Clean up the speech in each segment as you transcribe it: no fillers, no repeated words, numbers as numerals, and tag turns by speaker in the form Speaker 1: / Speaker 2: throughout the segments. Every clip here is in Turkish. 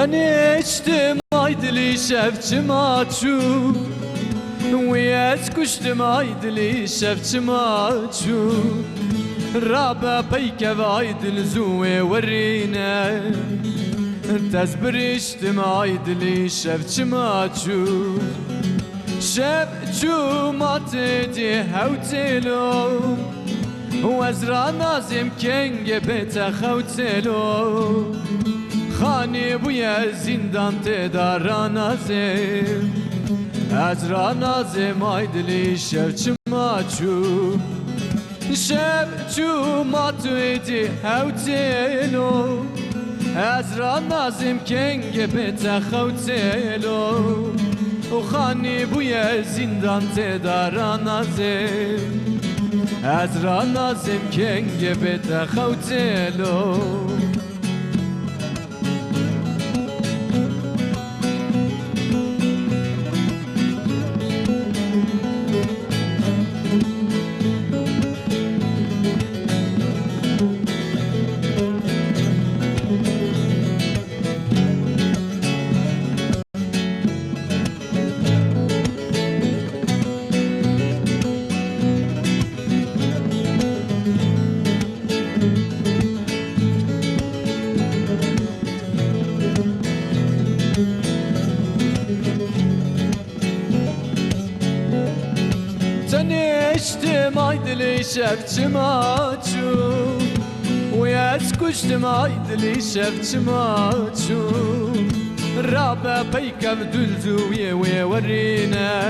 Speaker 1: Tani içtim aydili şefçim açu Wiyet kuştum aydili şefçim açu Rabe peyke ve aydil zuwe verine Tezbiriştim aydili şefçim açu شبچو ماتدی هوتلو وزرا نازم کنگ بتا خوتلو خانی بویا زندان تدارا نازم ازرا نازم آیدلی شبچو شبچو ماتدی هوتلو ازرا نازم کنگ بتا خوتلو خانی بوی زندان تدارا نازم از را نازم کنگ بت خوتلو Tanıştım aydili şefçim açu Uyaz kuştum aydili şefçim açu Rabe peykev dülzüye ve verine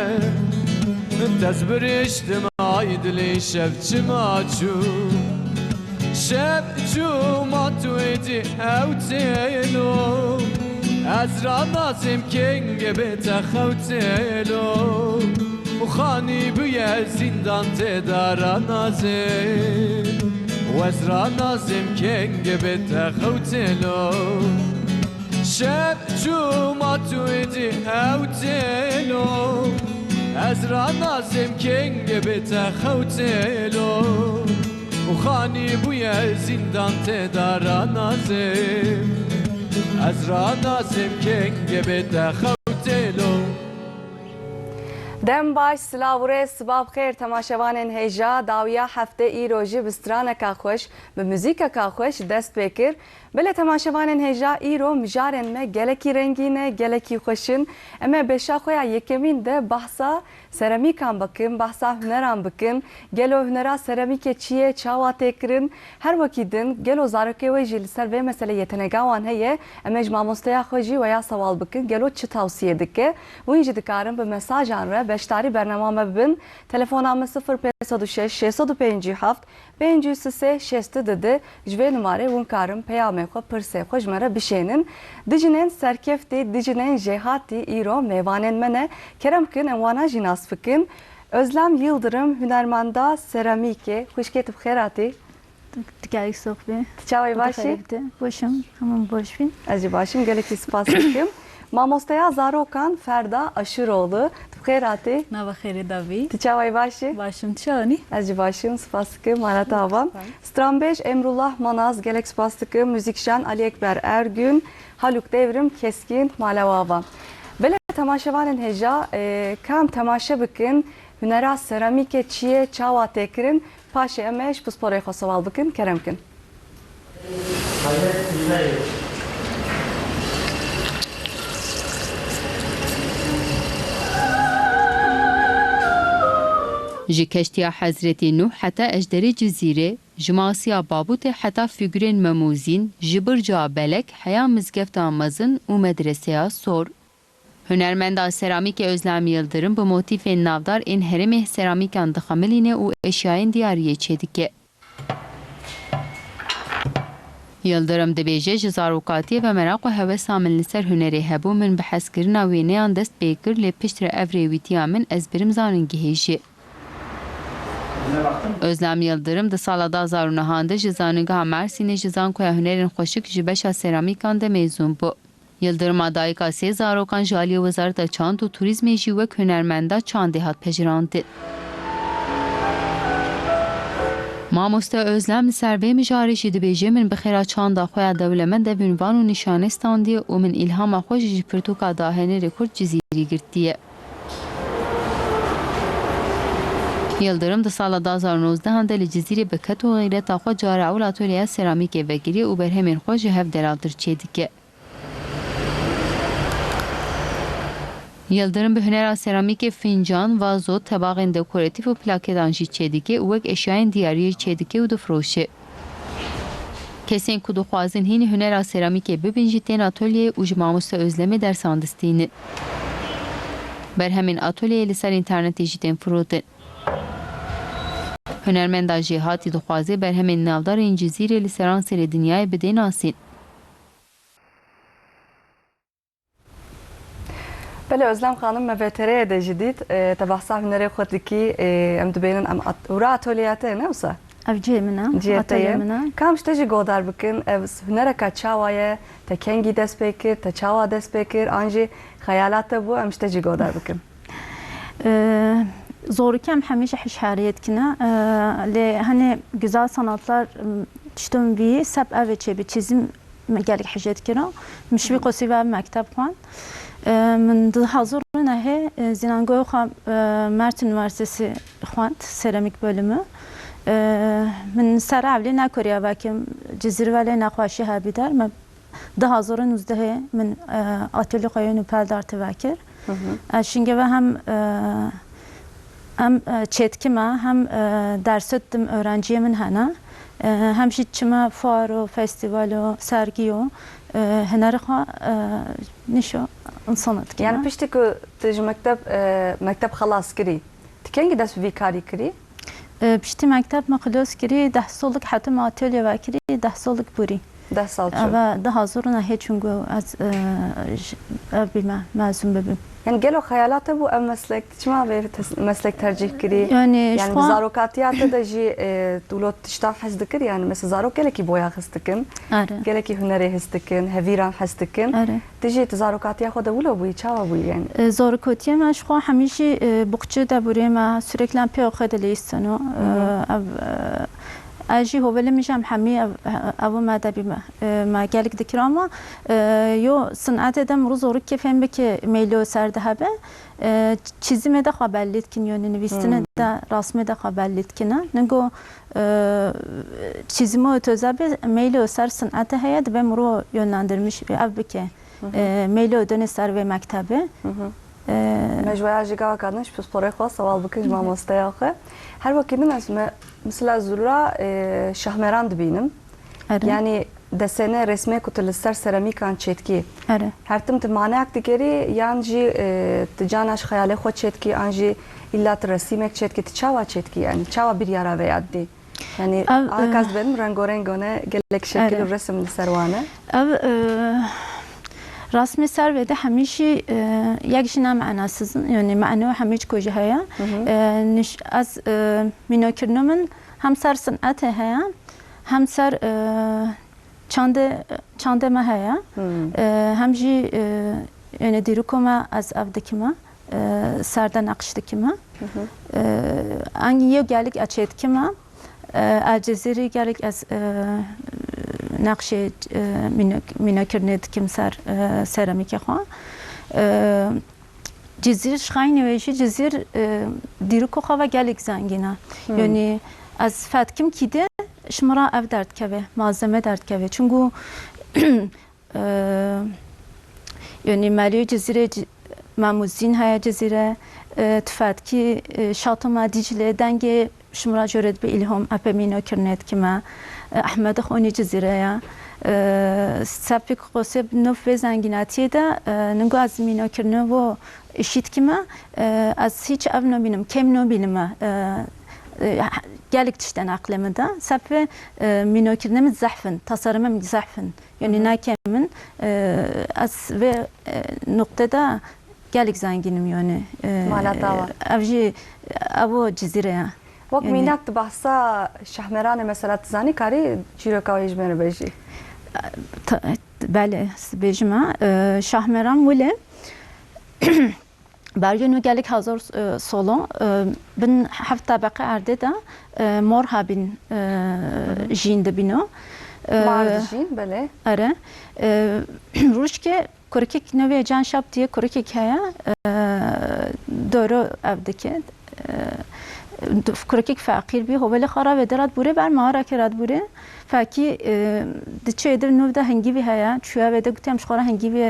Speaker 1: Tezbiriştim aydili şefçim açu Şefçu matuydi hevtelo Ezra nazim kenge bete hevtelo وخاني بيا زندان تدارا نازم وزرا نازم كنگ بتا خوتلو شب جو ما تويدي هوتلو ازرا نازم كنگ بتا خوتلو وخاني بيا زندان تدارا نازم ازرا نازم كنگ بتا خوتلو
Speaker 2: دم باش سلاوره سباب خیر تماشاوانین هیجا داویا هفته ای روزی بسترانه که خوش به موزیک که خوش دست بکر بله تماشاوانین هیجا ای رو مجارن ما گلکی رنگینه گلکی خوشن اما بشا خویا یکمین ده بحثا سرامیکان بکن بحثا هنران بکن گلو هنرا سرامیک چیه چاوا تکرن هر وکیدن گلو زارکه و جیل سر و مسئله یتنگاوان هیه اما اجماع مستیا خوشی و یا سوال بکن گلو چه توصیه دکه و اینجا دکارم به مساجان را beştari bernamame bin telefonamı 0506 657 533 6 dedi jve numare un karım peyame xo pirse xo jmara bişenin dijinen serkefti dijinen jehati iro mevanen mene kerem kin enwana jinas fikin Özlem Yıldırım hünermanda seramike hoş geldin xerati
Speaker 3: Diğer sohbet.
Speaker 2: Çavay başı
Speaker 3: Başım hemen boş bin.
Speaker 2: Acı başım geleki spasikim Mamostaya Zarokan Ferda Aşıroğlu خیراتی
Speaker 3: نه خیلی داوی
Speaker 2: تچاوی باشی
Speaker 3: باشم چانی
Speaker 2: از başım spastıkım Maratava Strambeş Emrullah Manaz Gelek spastıkım müzikşen Ali Ekber Ergün Haluk Devrim Keskin Malavava Bele temaşavanın heja kam temaşa bikin hünera seramike çiye çava tekrin paşa emeş puspore xosaval bikin keremkin
Speaker 4: ji keştiya Hazreti Nuh heta ejderê cizîrê, ji masiya babûtê heta figurên memûzîn, ji birca belek heya mizgefta mezin û medreseya sor. Hunermenda seramîkê Özlem Yıldırım bi motifên navdar ên herêmê seramîkan dixemilîne û eşyayên diyariyê çêdike. Yıldırım dibêje ji zarokatiyê ve meraq û hewesa min li ser hunerê hebû min bi hezkirina wêneyan dest pê kir lê piştre ev rêwîtiya min ez birim zanin gihêjî. Özlem Yıldırım di sala 2009 ji zanîngeha Mersînê ji zankoya hunerên xweşik ji beşa seramîkan de mêzûn bû. Yıldırım dayika sê zarokan ji aliyê Wezareta Çand û Turîzmê jî wek hunermenda Çandê hat pejirandin. Mamoste Özlem servê mijarê jî dibêje min bi xêra çanda xwe ya dewlemend ev ünvan û nîşanê standiye û min îlhama xwe ji pirtûka dahenêrê Kurd Cizîrî girtiye. Yıldırım di sala 2019 de li Cizîrê bi ket û xeyreta xwe cara ewl atölyeya seramîkê vekiriye û berhemên xwe ji hev delaltir çêdike. Yıldırım bi hunera seramîkê fincan, vazo, tebaxên dekoratîv û plakêdan jî çêdike û wek eşyayên diyariyê çêdike û difroşe. Kesên ku dixwazin hînî hunera seramîkê bibin jî tên atölyeyê û ji Mamoste Özlemê dersan distînin. Berhemên atölyeyê li ser înternetê jî tên firotin. Hunermenda jî hatî dixwaze berhemên navdarên Cizîrê li ser serê dinyayê bide nasîn.
Speaker 2: بله özlem خانم مفتره ده جدید تبحثا هنری خودی کی ام دبینن ام ورا اتولیاته نه وسا
Speaker 3: Ev cihê min e.
Speaker 2: جیه
Speaker 3: Atölye min e.
Speaker 2: کام شته جی گودار بکن ev هنره کا چاوایه تا کنگی دست بکر تا چاوا دست بکر آنجی خیالات بو ام شته جی گودار بکن
Speaker 3: Zoru kem hemîşe hişariyet kine. Le hani güzel sanatlar tiştüm vi sep ev çebi çizim gelek hijet kira. Mişvi qosi ve mektep xwan. من ده hazır ne Zinangoy Mert Üniversitesi xwant seramik bölümü. من سرعلی نکریا و که جزیره ولی نخواشی هبی در من ده hazır نوزده من atölye koyunu peldartı vekir. Şimdi ve hem çetkime hem ders ettim öğrenciyemin hana. Hem şitçime fuaro, festivalo, sergiyo هنر خوا نشو انسانت کنه.
Speaker 2: Yani pişti ki tij mektep خلاص kiri. Tikengi ders bir kari kiri.
Speaker 3: Pişti mektep maklos kiri 10 soluk hatta atölye ve kiri 10 soluk buri.
Speaker 2: 10 sal ço.
Speaker 3: Ve daha zoruna hiç çünkü az bilmem mezun bebim.
Speaker 2: Yani gelo hayalata bu ev meslek çima ve meslek tercih kiri.
Speaker 3: Yani
Speaker 2: şu zarokatiyata da ji dulot tiştan hezdikin yani mesela zarok geleki boya hezdikin. Geleki hüneri hezdikin, heviran hezdikin. Tiji zarokatiya xwe de wilo bûyî çawa bûyî yani.
Speaker 3: Zarokatiya me ji xwe hemîşî buqçı de burê me sürekli pê xwe de lîstino. اجی هولی میشم همی او مدبی ما گلک دکرام یو صنعت دم روز اور که فهم بکه میلو سرده هبه چیزی مده خبرلیت کن یعنی نویسنه ده رسمه ده خبرلیت کنه نگو چیزی مو تزابه میلو سر صنعت هیات به مرو یوناندرمیش او بکه میلو دنی سر و مکتبه
Speaker 2: مجموعه جیگا کردنش پس پره خواست سوال بکنم ما مستیاقه her vakinin esme mesela zura şahmeran dibînim. Yani desene resme kutulisser seramikan çetki. Her tim timanek digeri yan jî tijanaş xeyalê xwe çetki an jî illa resîmek çetki çawa çetki yani çawa bir yara veya di. Yani akaz benim rengorengone gelek şekil resim li ser wane.
Speaker 3: رسم سر و ده همیشه یک جنه معناسız yani معنی همیش کجا هیا نش از میناکرنمن هم سر صنعت هیا هم سر چانده ما هیا هم جی yani dirukoma az avdakima sarda naqshdakima angi gelik açetkima Ceziri gelik az نقش میناکرنید کم سرامیک خوا جزیر شخای نویشی جزیر دیرو خوا گلیک زنگینه یعنی از فتکم کیده شمرا اف درد که malzeme درد که چونگو یعنی مالیو جزیره ماموزین های جزیره تفتکی شاطما دیجله دنگ شمرا جورد به الهام اپ میناکرنید که ما احمد خونی جزیره یا سپک قصب نوف و زنگیناتیه ده نگو از مینا کرنه و اشید که ما از هیچ اف نبینم کم نبینم گلیک تشتن عقلم ده سپک مینا کرنه من زحفن تصارمم زحفن یعنی نه کمن از و نقطه ده گلیک زنگینم یعنی اوجی ابو جزیره یا
Speaker 2: وقت میناک بحثا شهمران مثلا تزانی کاری چیرو کاریش منو بیشی
Speaker 3: بله بیشم شهمران ولی برگن و گلیک هزار سالان بن هفت طبقه ارده دا مار هبین جین دبینو
Speaker 2: ماردجین بله
Speaker 3: آره روش که کرکی نوی جان شب دیه کرکی که دارو ابدکه کرکی فقیر بی هو ولی خراب درات بوره بر مهارا کرد بوره فکی دچه ادر نو ده هنگی بی هیا چویا وده گوتیم شخورا هنگی بی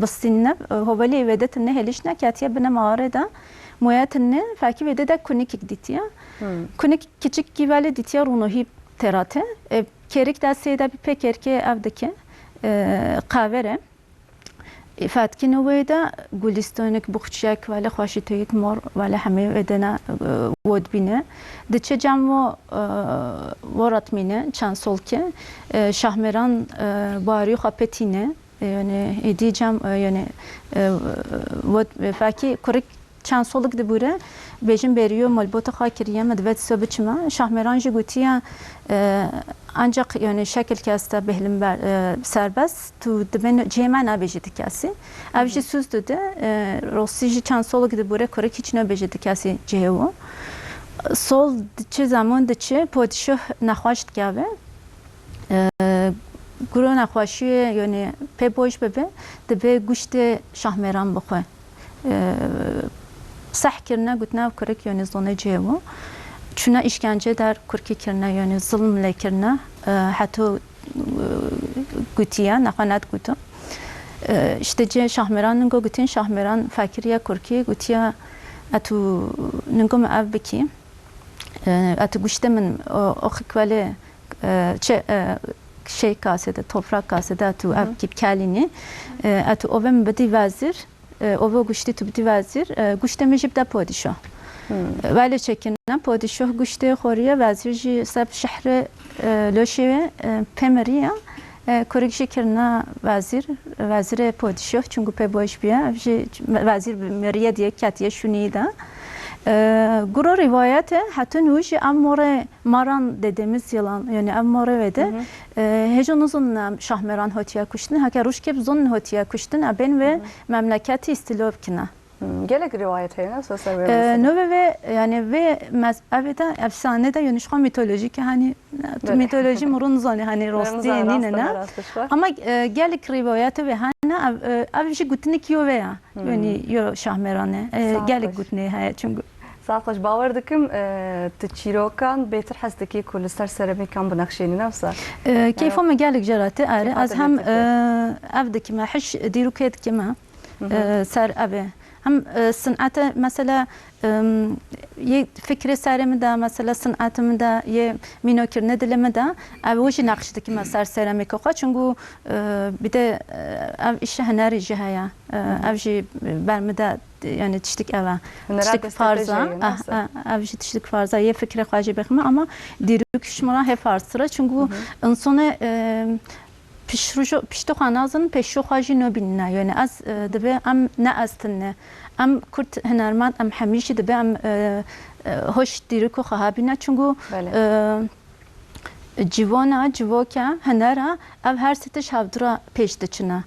Speaker 3: بستینه هو ولی وده تنه هلیش نه کاتیه بنا مهاره ده مویت نه فکی وده ده کنیک دیتیه کنیک küçük کی ولی دیتیه رونوهی تراته kerik desteği de bir pek erkeğe evdeki kahvere فاتكين ويدا قولستونك بخشاك ولا خواشيتويك مور ولا حمي ودنا ود بينا دچه جامو ورات مينه چان سولكه شahmeran باريو خابتينه yani edeceğim yani faki korek çansoluk de bure bejim beriyor malbota khakiriye medvet söbçma şahmeranji gutiya ancak yani şekil kasta behlim serbest tu ben cemen abejiti kasi avji süzdü de rossiji çansoluk de bure korek hiç ne bejiti kasi cevo sol diçe zaman diçe podişo naxwaşt gave گروه نخواشی یعنی پی بوش ببه دبی گوشت شهرمران بخواه صح کرنه گوتنه و کرک یعنی زنه جیو چونه işkence در کرکی کرنه یعنی ظلم لکرنه حتی گوتیه نخواند گوتو işte ce şahmeran nungo gutin şahmeran fakiriye kurki gutiya atu nungo me ev biki atu guşte min o xikvali çe şey kasede toprak kasede atu ev kip kalini atu ovem bedi vazir ove guşte tu bedi vazir guşte mejib da podişo vale çekinden podişo guşte xoriye vazir ji sab şehre loşe pemeriya korek şekerna vazir podişo çünkü pe boş biya vazir meriye diye katiye şunida guru rivayete hatta nuji amore maran dediğimiz yılan yani amore ve de hejonuzun şahmeran hotiya kuştun haka ruşkep zon hotiya kuştun ben ve memleketi istilovkina
Speaker 2: gelek rivayet heyne sosyal
Speaker 3: növe ve yani ve evde efsane de yönüşka mitolojik hani mitoloji murun zani hani rosti nine ama gelek rivayete ve hani avji gutnik yo veya yani yo şahmerane gelek gutne hay çünkü
Speaker 2: صافش باور دكم تشيروكان بيتر حسدكي كل ستار سيراميكان بنقشيني نفسه
Speaker 3: كيف ما قالك جراتي از هم افدك ما حش ديرو كيد كما سر ابي هم صنعت مثلا يه فكره سرم ده مثلا صنعتم ده يه مينوكر ندلم ده اوجي نقشدكي ما سر سيراميك خو çünkü bir de iş hüneri cihaya avji bermede yani tiştik eva tiştik farza avji tiştik farza ye fikre xaci bekme ama dirük şmara he farsıra çünkü insana pişto xanazın peşo xaci nobinne yani az debe am ne astınne am kurt hünermand am hamishi debe am hoş dirük xahabine çünkü civona civoka hünera ev her setiş havdura peşteçine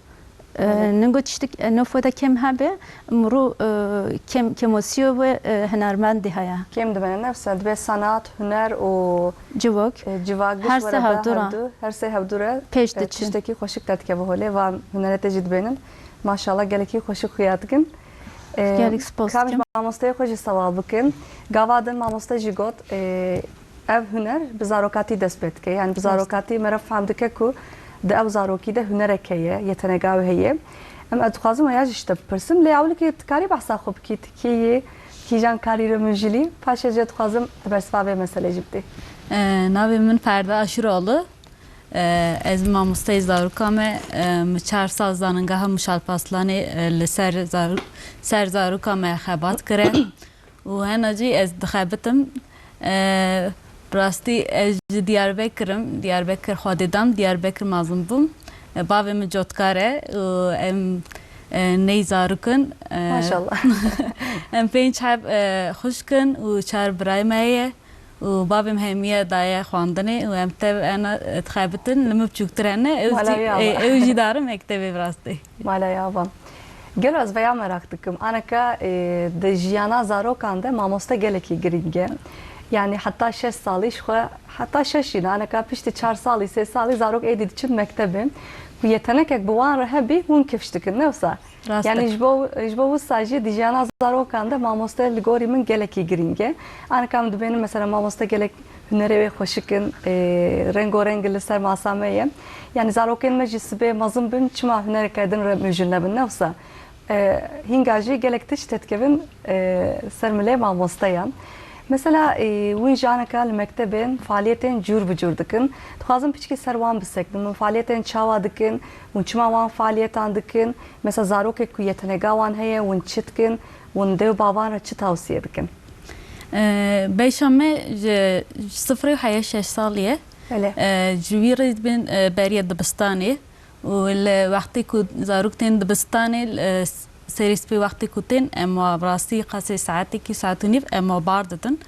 Speaker 3: نقول تشتك نفوذ كم هبه مرو كم وسيو هنرمند هيا
Speaker 2: كم دبنا نفسه دبي صنعت هنر و
Speaker 3: جواك
Speaker 2: هر سه هفدورا تشتكي خوشك تتكي بهولي و هنر تجد بينن ما شاء الله قالكي خوشك خياتكن
Speaker 3: قالك سبوست
Speaker 2: كامش ماموستي خوش سوال بكن قوادن ماموستي جيغوت ev hüner bizarokati despet ke yani bizarokati meraf famdike ku de ev zaroki de hünerek heye yetenegav heye ama atukhazım ayaj işte pırsım le avli ki kari bahsa xob kit ki jan kari remujili paşa jet khazım bersvabe mesele jibdi
Speaker 5: navi min Ferda Aşuroğlu ez mamustay zarokame çar sazdanın gaha muşalpaslani li ser zarokame xabat kire u henaci ez dixabetim براستی از دیاربکر خودم دیاربکر مازم بوم بابم جوتکاره ام نیزارکن
Speaker 2: ماشاءالله
Speaker 5: ام پنج حب خوشکن و چار برای میه و بابم همیه دایه خواندنه و ام تب انا تخابتن لما بچوکترنه اوجی دارم مکتبی براستی
Speaker 2: مالا یابم Gel az veya merak dikim. Anaka de jiyana zarokan de mamosta geleki giringe. Yani hatta 6 salı hatta 6 yine anaka pişti 4 salı 3 salı zarok edit için mektebim. Bu yetenek ek buvan rehebi hun kefştikin ne olsa. Yani jbo sadece de jiyana zarokan de mamosta ligorimin geleki giringe. Anaka benim mesela mamosta gelek hünere ve hoşikin rengorengi ser masameye. Yani zaroken meclisi be mazın bin çima hünere kaydın müjünle bin ne olsa. Hingajı gelektiş tetkevin sermile mamostayan. Mesela win janaka li mektebên faaliyetên cur bi cur dikin. Dixwazim piçkî ser wan bisekdim. Min faaliyetên çawa dikin, hûn çima wan faaliyetan dikin. Mesela zarokek ku yeteneka wan heye, hûn çi dikin, hûn dew bavan re çi tavsiye dikin?
Speaker 5: Beyşame sıfır haya 6 saliye.
Speaker 2: Öyle.
Speaker 5: Jwîrê bin beriye dibistanê û li wextê ku zarok tên dibistanê serîspê wextê ku tên em rastî qasê saetekî saet û nîv em bar didin.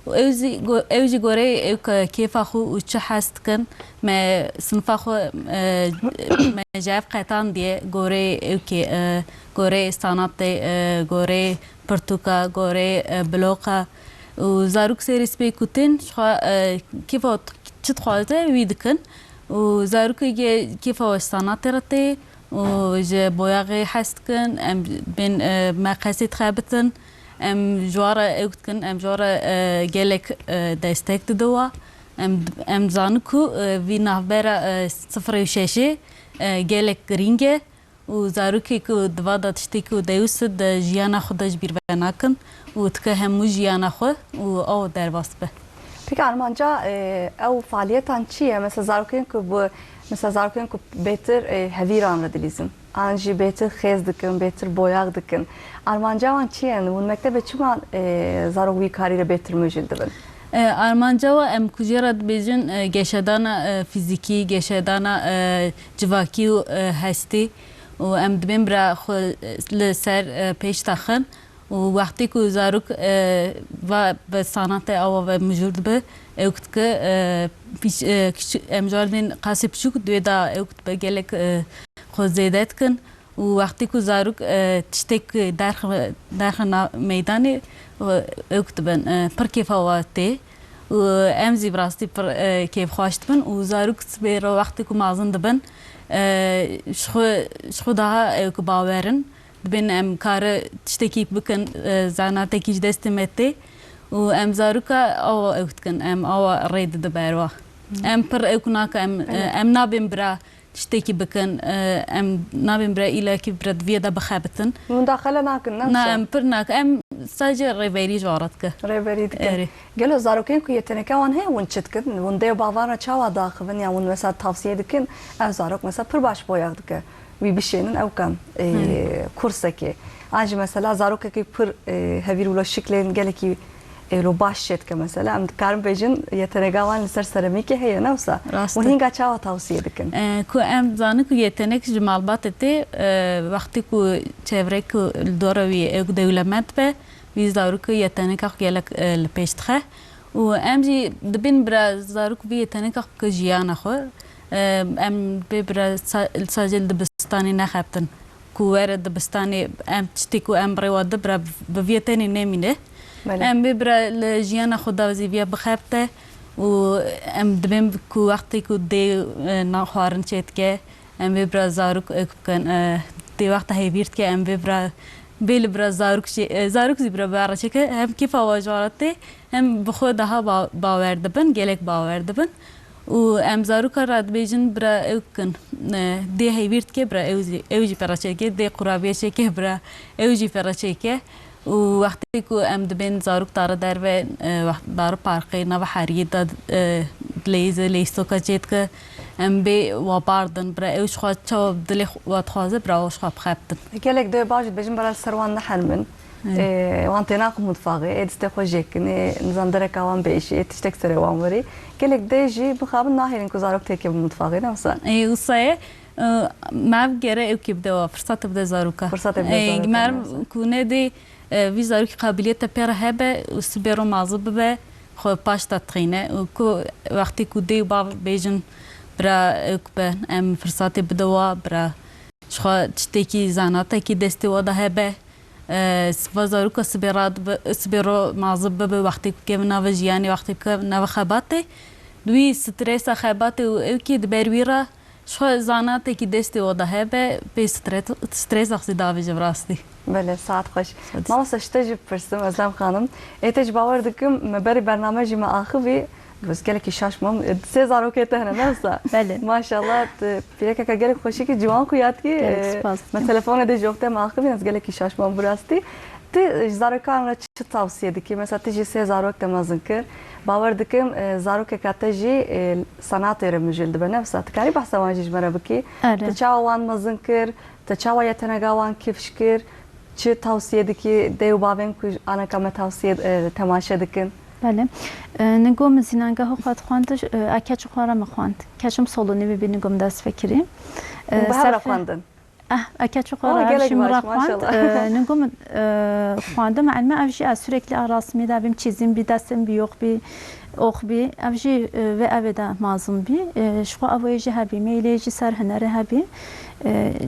Speaker 5: Ew jî gorê ew kêfa xwe û çi hes dikin me sinifa xwe me jev qetan diye gorê ew gorê sanatê gorê pirtûka gorê bloqa û zarok serîspê ku tên kêfa çi dixwaze wî dikin û zarokê kêfa sanatê re tê û ji boyaxê hes dikin em bên me qesê dixebitin em ji wara ew dikin em ji wara gelek destek didiwa em zanin ku vî navbera 06 gelek giring e û zarokê ku divada tiştê ku dewist di jiyana xwe de ji bîr venakin û dike hemû jiyana xwe û ew derbas be.
Speaker 2: Peki Armanca ev faaliyetan çi ye? Mesela zarokên ku bu mesela zarokên ku betir hevîran re dilîzin. An jî betir xêz dikin, betir boyak dikin. Armanca wan çi ye? Hûn mektebe çima zarok wî karî re betir mijil dibin?
Speaker 5: Armanca wa em kujêra dibêjin geşedana fîzîkî, geşedana civakî û hestî û em dibên bira xwe li ser pêş daxin û wextê ku zarok bi sanatê awa ve mijûr dibe ew dike em ji warên qasê piçûk duê da ew dibe gelek xwe zêde dikin û wextê ku zarok tiştek derxe meydanê ew dibin pir kêfa we tê û em zî bi rastî pir kêfxweş dibin û zarok sibê re wextê ku mezin dibin ji xwe daha ew ku bawerin dibên em kare tiştekî bikin zanatekî ji destê me tê û em zaroka awa ew dikin em awa rê dide ber we. Em pir ew ku nake em nabên bira tiştekî bikin em nabên bira îlekî bira divê de bixebitin.
Speaker 2: Müdaxele nakin ne?
Speaker 5: Na em pir nake em sadece rêverî ji wara dike.
Speaker 2: Rêverî dikin. Gelo zarokên ku yeteneka wan heye hûn çi dikin? Hûn dew bavan re çawa daxivin ya hûn mesela tavsiye dikin ev zarok mesela pir baş boyak dike. Wî bişênin ew kan kursekê. An jî mesela zarokekî pir hevîr û şiklên gelekî lo baş şetke mesela em dikarin bêjin yeteneka wan li ser seramîkê heye ne wisa? Hûn hinga çawa tavsiye dikin?
Speaker 5: Ku em zanin ku yetenek ji malbatê tê wextê ku çevre ku li dora wî ew dewlemend be wî zarokê yeteneka xwe gelek li pêş dixe û em jî dibên bira zarok vî yeteneka xwe bike jiyana xwe em bê bira sadece li dibistanê nexebtin ku were dibistanê em tiştê ku em rê we dibire bi vê tenê nemîne em bê bira li jiyana xwe da zêviya bixebite û em dibên ku wextê ku dê naxwarin çê dike em bê bira zarok ew bikin dê wexta hêvîr dike em bê bira bê li bira zarok zî bira bara çeke hem kêfa we ji wara tê hem bi xwe daha bawer dibin gelek bawer dibin û em zaroka ra dibêjin bira ew bikin dê hêvîr dike bira ew jî pera çêke dê qurabiye çêke bira ew jî pera çêke û wextê ku em dibên zarok dare derve dare parkê nava heriyê de dilêze lêstoka çê dike em bê we bardin bira ew ji xwe çawa dilê we dixwaze bira we ji xwe bixebitin.
Speaker 2: Gelek dew baş dibêjin bera ser wan nehelmin. Wan tê naxin mutfaxê ê distê xwe jêkin ê nizandereka wan bêjî ê tiştek serê wan werî gelek dê jî bixabin nahêlin ku zarok têke bi mutfaxê ne wisa?
Speaker 5: Wisa mev gere ew kê bide we firsat bide zaroka.
Speaker 2: Firsat bide zaroka.
Speaker 5: Mer ku nedê vî zarokî qabiliyeta pê re hebe û sibê re mazî bibe xwe paş da dixîne û ku wextê ku dê û bav bêjin bira ew be em firsatê bide we bira ji شخوا تشتكي زاناتا كي دستي ودا هبه سفازاروكا سبيرو معذب بوقتي كيف نافج يعني وقتي كيف ناف خباتي دوي ستريس خباتي وكي دبرويرا شو زاناتا كي دستي ودا هبه بي ستريس اخزي دافج براستي
Speaker 2: بله ساعت خوش ما سشتجي برسم ازلام خانم ایتج باور دکم مبری برنامه ما آخوی بس گلکی شاش مام سه زاروکه تهنا نفسه
Speaker 3: بله
Speaker 2: ماشاءالله پیرک که گلک خوشی که جوان خویات کی من تلفن ده جوکته ما آخوی از گلکی شاش مام براستی تی زاروکان را چه توصیه دکی مثلا تیجی سه زاروک تمازن کر باور دکم زاروک که تیجی صنعت رمجل ده بنفسه تکاری بحث وانجیج مرا بکی تچاوان مازن کر تچاوی تنگاوان کیفش کر چه توصیه دکی دیو باوین که آن کم توصیه تماشا دکن
Speaker 3: بله نگم زینانگاه خواهد خواندش اکچ خوارا مخواند کچم سولونی ببینی گم دست فکری
Speaker 2: به هر خواندن
Speaker 3: اکچ خوارا شمرا خواند نگم خواندم علم افجی از sürekli arasmi da bim çizim bir desim bir yok bir oxbi افجی ve evde mazım bir şu avoyji habi meyleji ser hüneri habi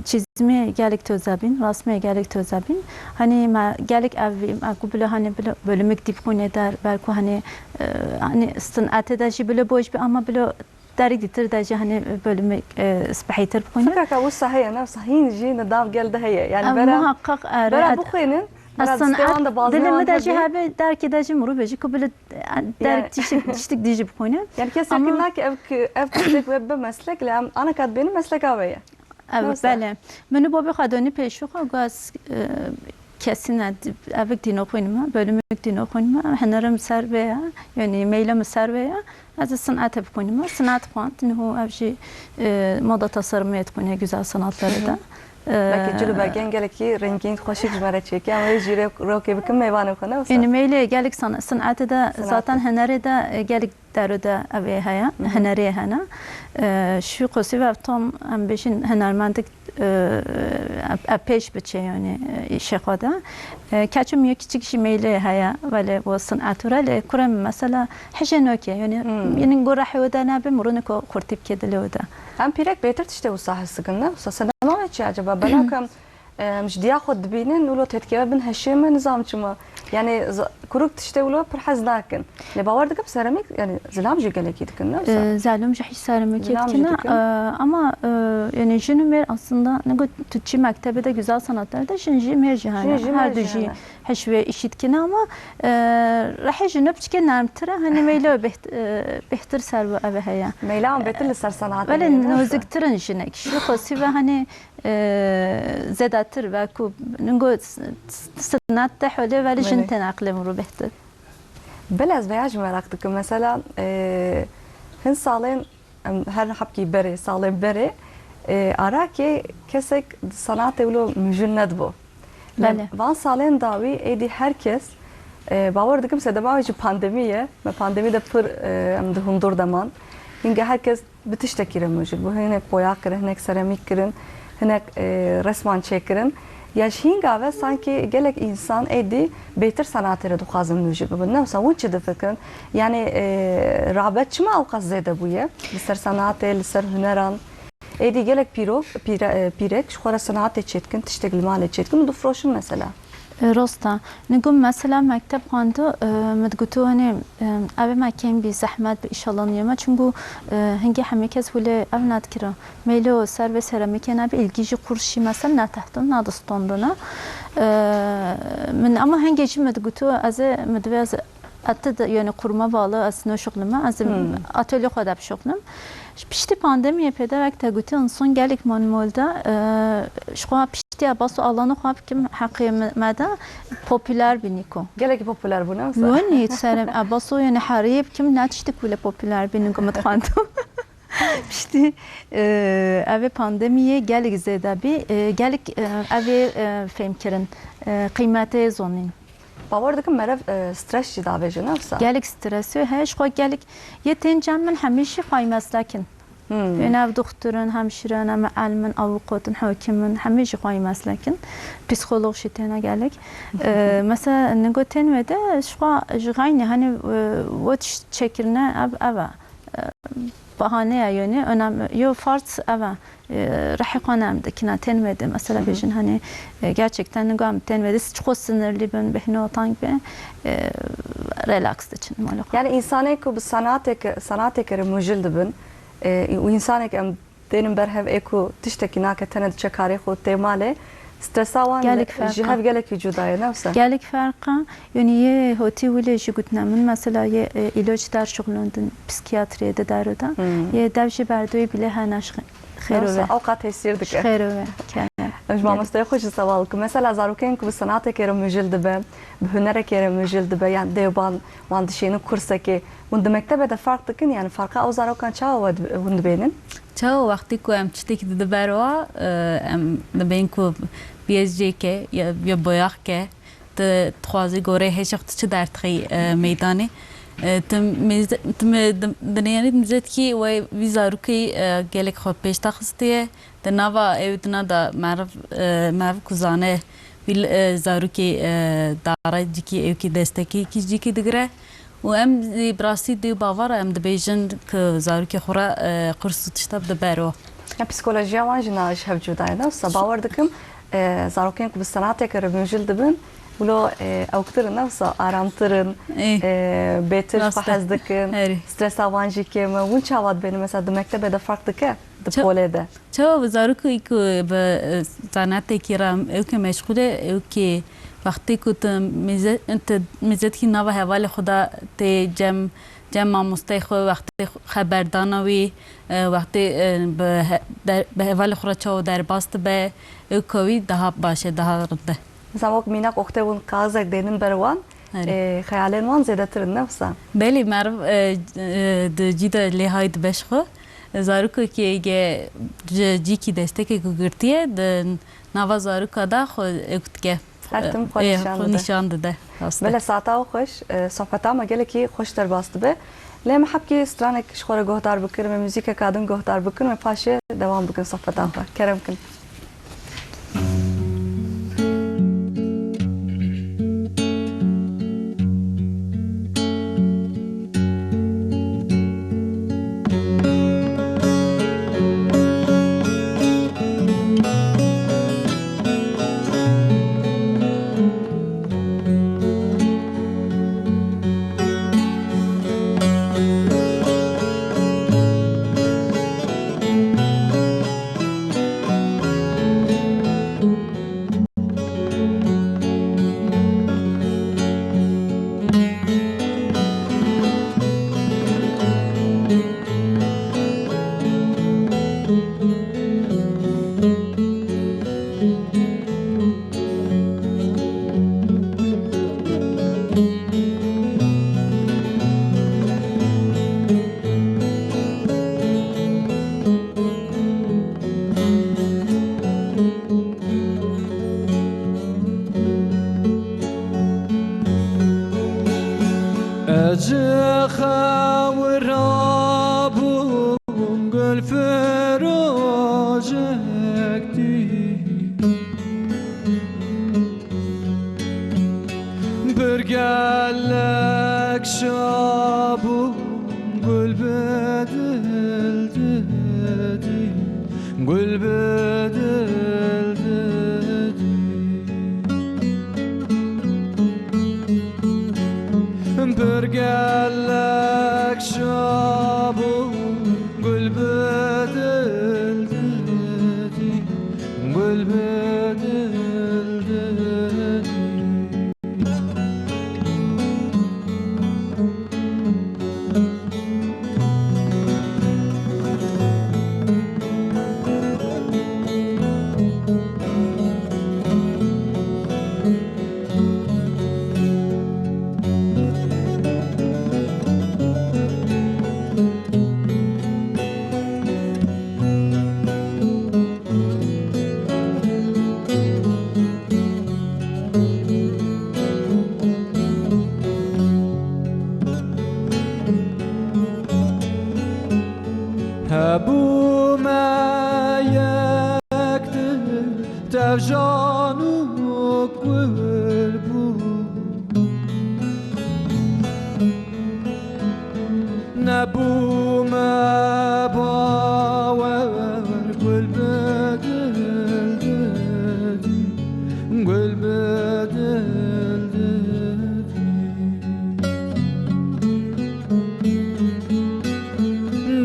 Speaker 3: çizimi gelik tözabin, rasmiye gelik tözabin. Hani ma gelik evim, aku böyle hani böyle mektip konu eder, belki hani sanat da böyle boş bir ama böyle داري ديتر داجي هني بلم سبحيتر بخوني
Speaker 2: فكرك أبو صحيح أنا صحيح جي ندام قال ده هي يعني
Speaker 3: محقق
Speaker 2: برا بخينن
Speaker 3: الصنعات دلما داجي هابي دارك داجي مرو بيجي كبل دارك تشتك ديجي بخوني
Speaker 2: يعني كيف سكناك أف كتك وب مسلك لأن أنا كاتبين مسلك أوية
Speaker 3: بله منو بابي خدوني پیشو خواست kesin evik dino koyma, bölümlük dino koyma, hınarım ser veya yani meylem ser veya az sanat hep koyma, sanat kuant nehu evci moda tasarımı et koyma güzel sanatları da.
Speaker 2: Belki cülü belgen geleki rengin hoşik cümle çekiyor ama jüri roke bikim meyvanı konu.
Speaker 3: Yani meyle gelik sanatı da zaten hınarı da gelik daruda evi haya, hınarı hana. Şu kosi ve tam am beşin hınarmandık peş biçe yani şekada. Kaçım yok küçük şimeyle haya vale bu sanatürel kuram mesela hijenoke yani gurah ودا نبي مرونك كورتيب كده لودا.
Speaker 2: هم بيرك بيتر تشتغل صح السكنة وصلنا ما أشي عجبا بلاكم مش دي أخذ بينن ولو تتكلم بين هالشيء نظام شما يعني كروك تشتغلوا برحز لكن اللي باوردك بسيراميك يعني زلام جي قالك يدكنا
Speaker 3: زلام جي سيراميك يدكنا ama yani jünümer aslında ne kadar Türkçe mektebede güzel sanatlarda jünji mercihane her düji heşve işitkine ama rahi jünüp çıkan namtıra hani meylo behtir servo ave haya
Speaker 2: meylam behtir ser sanat
Speaker 3: böyle noziktirin jinek şu kosi ve hani زداتر و کو نگو سنت تحوله ولی جنت نقل مرو بهتر.
Speaker 2: بلاز بیاج merak دکم مثلا هن سالين هر حبكي بري سالين بري أراكي كسك صناعة ولو مجند بو.
Speaker 3: بله.
Speaker 2: وان سالين داوي ایدی herkes باور دکم سدبا وجه pandemiye ve pandemide pır amdı hundur daman. Hinge herkes bitiştekire mujur. Bu hinek boya kırın, hinek seramik kırın. هناك رسمان شكرن ياشين قاوة سانكي جالك إنسان أدي بيتر صناعة ردوخازم نوجب بالنفس وين شد فكرن يعني رابط ما أوقات زيادة بويا لسر صناعة لسر هنران أدي جالك بيرك شو خلاص صناعة تشتكن تشتغل مال تشتكن ودفروشن مثلا
Speaker 3: راستا نقول مثلا مكتب خانده متقولوا هني أبي ما كان بزحمة بإشالله نيما çünkü هنگی همه کس ولی أبنات كرا ميلو سر و سرامیک نبی الگیجی قرشی مثلا نتحتن ندستاندنا من أما هنگی چی متقولوا از مدوز أتد yani kurma bağlı aslında şokluma az atölye kadar şoklum. Pişti pandemiye peder ve teguti insan gelik manmolda şu pişti basu alanı hap kim hakimede popüler biniko.
Speaker 2: Gelik popüler bu ne?
Speaker 3: Vani selam basu yani harip kim netiştik bile popüler biniko mutkandım. Pişti ev pandemiye gelik zedabi gelik ev femkirin kıymeti zonin.
Speaker 2: باور دکم مرف استرس جدا بيجي نفسه.
Speaker 3: جالك سترس هاش خو جالك يتنجم من هميشي خاي مسلكن. أنا دكتورن همشيرن أنا علمن أوقاتن حاكمن هميشي خاي مسلكن. psikolog شتينا جالك. مثلا نقول تنوده شو جغيني هني واتش شكلنا أبا bahane yani önemli. Yo farz evet rahiqanem de kina tenmedi mesela bejin hani gerçekten nigam tenmedi çok sinirli ben behne otan gibi relax için malaka.
Speaker 2: Yani insanek bu sanatek müjil dibin و insanek em denim berhev eko tişteki naketene çekare xo temale stresawan jihav gelek vücudaya nefse.
Speaker 3: Gelek farka yani ye hoti vile jigutna min mesela ye ilaç der şuglundun psikiyatriye de derda ye devşi berdoy bile hanaş خيرove.
Speaker 2: Avkat tesirdik.
Speaker 3: خيرove.
Speaker 2: مش ما مستوي خوش سوالك مثلا زاروكين كو صنعتك يرم مجل دبه بهنرك يرم مجل دبه يعني ديوبان وعند شيء كورسك وند مكتبه ده فرق تكن يعني فرق او زاروكان تشاو وند بينن
Speaker 5: تشاو وقتی کو ام چتیک د بروا ام د بین کو بی اس جی که یا بویاخ که ت تخوازی گوره هیچ وقت چه در تخی میدانی تم دنیانی مزد کی و ویزاروکی گلک خود پیش تخستیه د نوا ایودنا دا معرف کوزانه ویل زاروکی داره جکی ایوکی دستکی کی جکی دگره و ام براسی دی باور ام د بیژن که زاروکی خورا قرص تشتاب د برو
Speaker 2: ya psikolojiya wajina ev cudayna sabawar dikim zarokên ku bi senatê kir mujil dibin Ulo avktirin nefsa aramtirin, betir xwahez dikin, stresa wan jî kêm e. Hûn çawa dibênin mesela di mektebê de fark dike di polê de?
Speaker 5: Çawa bi zarokê ku bi zanetekî re ew ke meşgûl e ew ke wextê ku tu mêzetkî nava hevalê xwe da tê cem mamosteyê xwe wextê xeberdana wî wextê bi hevalê xwe re çawa derbas dibe ew ka wî daha baş e daha rinde.
Speaker 2: Mesela vak minak oktevun kazak denin berwan, hayalên wan zêdetirin nefsa.
Speaker 5: Belê meriv di cî de lêhayê dibe ji xwe zarokekê ge cîkî destekê ku girtiye di nava zaroka da xwe ew dike xwe nîşan dide.
Speaker 2: Bele sata û xweş sohbeta me gelekî xweş derbas dibe. Lê me hepkî stranek ji xwe re guhdar bikin ve müzîkek adin guhdar bikin ve paşê devam bikin sohbetan xwe. Kerem kin.
Speaker 1: نبوم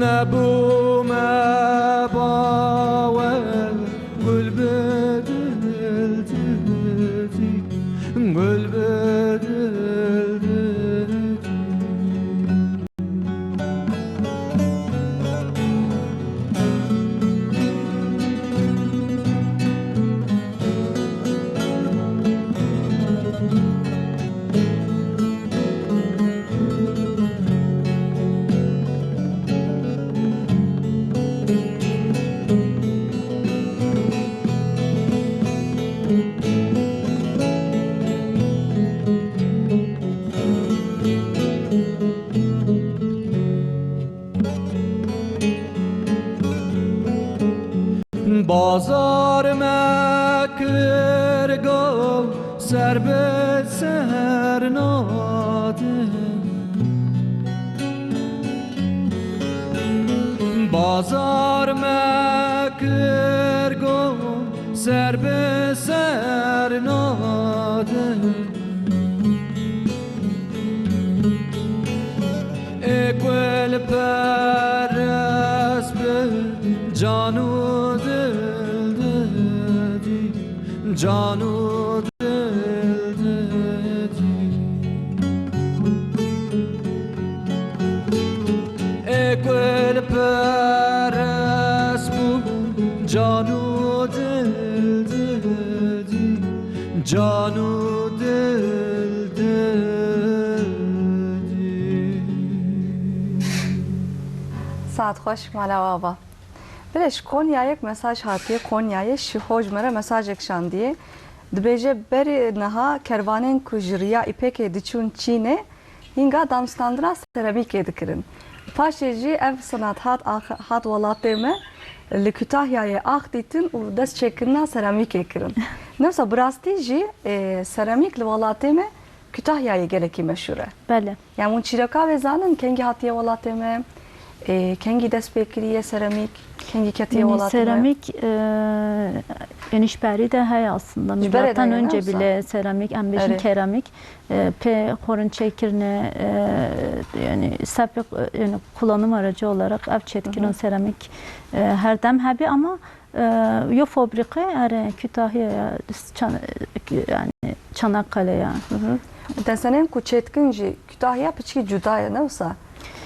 Speaker 1: نبو ما باول گل بدلدی گل بدلدی بازار مکرگو سر به سر ناده بازار مکرگو سر به سر ناده اکول پرس به جانو دل دادی جانو دل دادی اکول پرس به جانو دل دادی جانو دل دادی
Speaker 2: ساعت خوش مالا بابا بلش کونیا یک مساج هاتیه کونیای شیخوج مره مساج اکشاندیه دبیجه بری نها کروانین کجریا ایپک دیچون چینه هنگا دامستاندنا سرامیک دکرن پاشه جی ev sanat hat valateme لکتاهیای آخ دیتن و دست چکرنا سرامیک اکرن نفسا براستی جی سرامیک لولاتeme کتاهیای گلکی مشهوره
Speaker 3: بله
Speaker 2: yani اون چیرکا بزنن کنگی هاتیه ولاتeme کنگی دست بکریه سرامیک کنگی katiye
Speaker 3: yani
Speaker 2: ولاتeme
Speaker 3: seramik enişberi de hay aslında. Milattan önce
Speaker 2: olsa.
Speaker 3: bile seramik, embejin
Speaker 2: Evet.
Speaker 3: keramik, pe horun çekirne yani sapık yani kullanım aracı olarak ev çetkin seramik her dem hebi ama yo fabrika are Kütahya'ya yani Çanakkale'ye.
Speaker 2: Desenin ku çetkinci Kütahya piçki cudaya ne olsa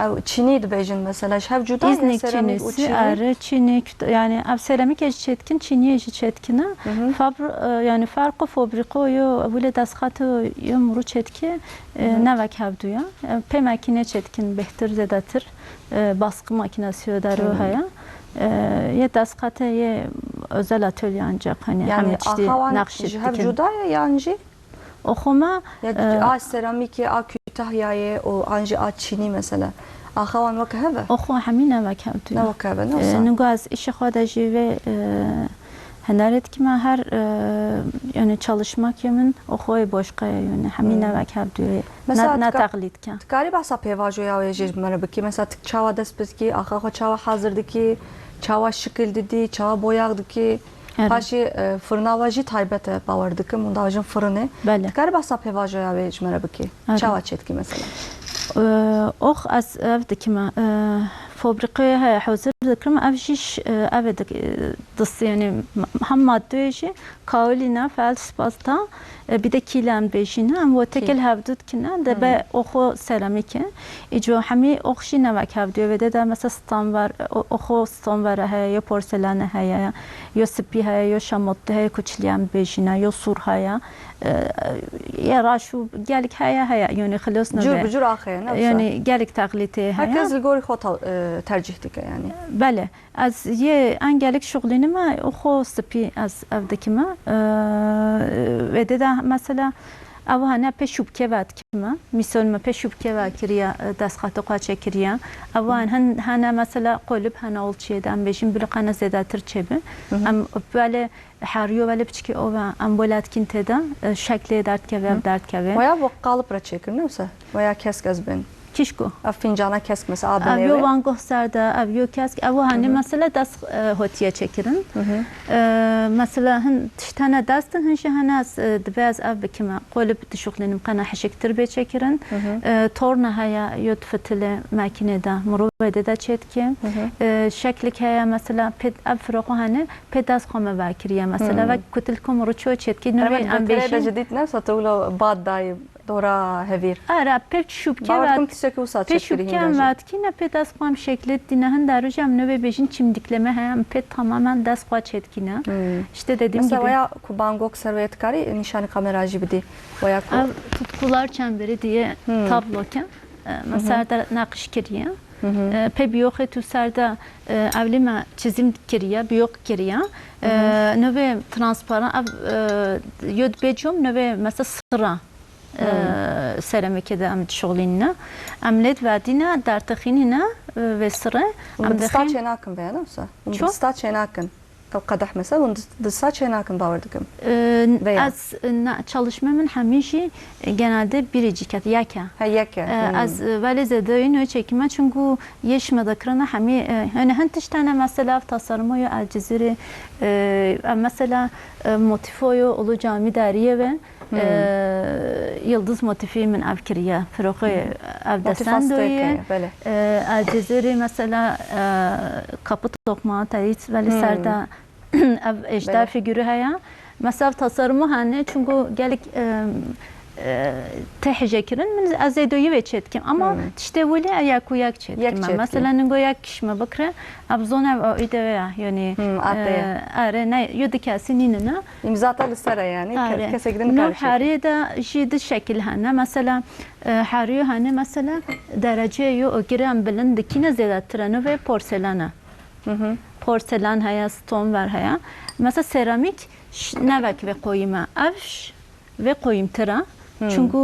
Speaker 2: ev Çin'i dibejin mesela hev cudaya
Speaker 3: İznik
Speaker 2: seramik u
Speaker 3: Çinisi,
Speaker 2: Çin'i
Speaker 3: arı Çin'i yani ev seramik eş çetkin, Çin'i eş çetkine. Yani farkı fabrika yo böyle dasxatı yo muru çetki nevek hevduya. Pe makine çetkin behtir zedatır baskı makinesi öder o haya. Ye dasxatı ye özel atölye ancak hani
Speaker 2: yani
Speaker 3: hamçti
Speaker 2: ahavan
Speaker 3: nakşetkin.
Speaker 2: hev cudaya yancı
Speaker 3: Oxuma
Speaker 2: ya a seramiki a Kütahya'ya o anji a Çin'i mesela ahavan vaka heve
Speaker 3: oxu hamin nevek hevduya.
Speaker 2: ne vaka heve ne olsa
Speaker 3: Nugaz işi xadaji ve henaret ki her yani çalışmak yemin oxoy boşqaya yani hamin nevek hevduya.
Speaker 2: Mesela
Speaker 3: Ne
Speaker 2: tka-
Speaker 3: taqlid kan.
Speaker 2: Tkari bahsa pevajoya ve jej merabiki mesela tık çava despetki ahaho çava hazırdaki çava şekildidi çava boyagdiki
Speaker 3: Evet.
Speaker 2: paşi fırnavajı taybete bavardıkı mundavajın fırını
Speaker 3: Bəli.
Speaker 2: tkari bahsa pevajoya ve jej merabiki
Speaker 3: Evet.
Speaker 2: çava çetki mesela
Speaker 3: Ox az evdikime fabrikaya haya hazır dikrim evjiş evdik dıs yani ham maddeyji kaolina fel spasta bir de kilen bejine am tekel havdut kina de be oxo seramike ijo hami oxşi nevak havdiyor ve de mesela stan var oxo stan var haya ya porselen haya ya spi haya ya şamot haya kuçliyan bejine ya sur haya ya raşu gelik haya yani xlos ne
Speaker 2: cür bucur ahaya ne olsa
Speaker 3: yani gelik takliti haya
Speaker 2: herkes ligori xota tercih dike yani
Speaker 3: بله از یه انگلیک شغلینی ما خو سپی از evdekime ve de mesela او هنه پشوبکه وات کما مثال ما پشوبکه و کریا دست خط قاچه کریا او هنه مثلا قلب هنه اول چیه دم بشیم بلو قناه زده تر چه ام ولی حریو ولی بچکی او ام ولاد کنته دا شکل درد که و درد که
Speaker 2: veya bu kalıp ra çekir ne olsa veya kes gazben
Speaker 3: کشکو
Speaker 2: اف فنجانا کسک مثلا آب
Speaker 3: اویو
Speaker 2: نوه
Speaker 3: وان گسترده اویو کسک او هنی مثلا دست هوتیه چکرن مثلا هن تشتنا دستن هنش هن از دباز اف بکما قلب تشغلنم قنا حشکتر به چکرن تورنا هيا يد فتل ماكينه دا مروه دا چت که شکل که مثلا پد افرقو هنه پداس خامه واکریه مثلا و کتلکم رو چو چت که نوی
Speaker 2: ام
Speaker 3: امبیشن
Speaker 2: جدید نه ساتولو باد دای دورا هویر
Speaker 3: آره پد شوب که
Speaker 2: باورکم
Speaker 3: و
Speaker 2: تسکی وسات
Speaker 3: پد
Speaker 2: چکری
Speaker 3: شوب که وقت کی نه پداس خام شکل دینه هن دروج هم نوی بیشین çimdikleme هم پد تماما دست خوا چت کی نه işte dediğim
Speaker 2: مثلا
Speaker 3: gibi
Speaker 2: ویا کو بانگوک سرویتکاری نشان kameracı bidi ویا کو
Speaker 3: tutkular çemberi diye tablo ki mesela da nakış kiriye pe biyoxe tu serda evlima çizim kiriye biyok kiriye növe transparan yod becum növe mesela sıra seramikede am şoğlinna amlet vadina dartaxinina ve sıra am
Speaker 2: دستات شناكن بيانا وسا دستات شناكن كالقدح مثلا دستات شناكن باوردكم
Speaker 3: az çalışmamın hemişi genelde biricik yaka
Speaker 2: هيك
Speaker 3: از ولی زده اینو çekime çünkü yaşmada kırana hemi yani hentиш tane mesela tasarımı ya Alcezire mesela motifoyu olu cami dariye ve yıldız motifi min avkiriye froqi avdasan doye Alcezire mesela kapı tokma tayit veli serda ejder figürü haya mesela tasarımı hani çünkü gelik tehcekirin min az edoyu ve çetkim ama işte böyle ayakuyak çetkim mesela ningo yak kişme bakre abzon ev ide yani are ne yudikasi ninine
Speaker 2: imzata listara yani kesekden
Speaker 3: karşı hariye da jid şekil hana mesela hariye hani mesela derece yo giren bilindikine zedatranı ve porselana porselen haya stone var haya mesela seramik nevek ve koyma avş ve koyum tıra çünkü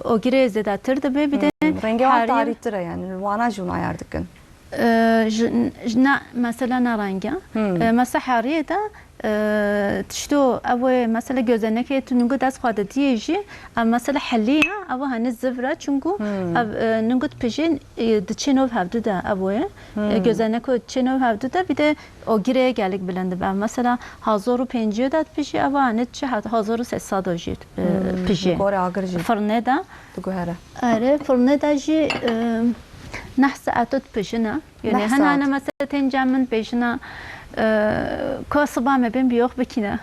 Speaker 3: o gire zedatır da bir de
Speaker 2: rengi var tarihtir yani vana jun ayardıkın
Speaker 3: mesela narengi mesela hariye da تشتو أو مثلا جوزنك تنقد أس خاطر تيجي مثلا حليها أو هنزفرة چونكو نقد بيجين دچينو هفدو ده أبوه جوزنك دچينو هفدو ده بده أجري جالك بلند بقى مثلا 1500 دات بيجي أو هنتش 1300 جيت بيجي فرنه ده
Speaker 2: تقولها
Speaker 3: أره فرنه ده جي نحس أتوت بيجنا يعني هنا مثلا تنجم من بيجنا Kosabam ben bir yok bekine.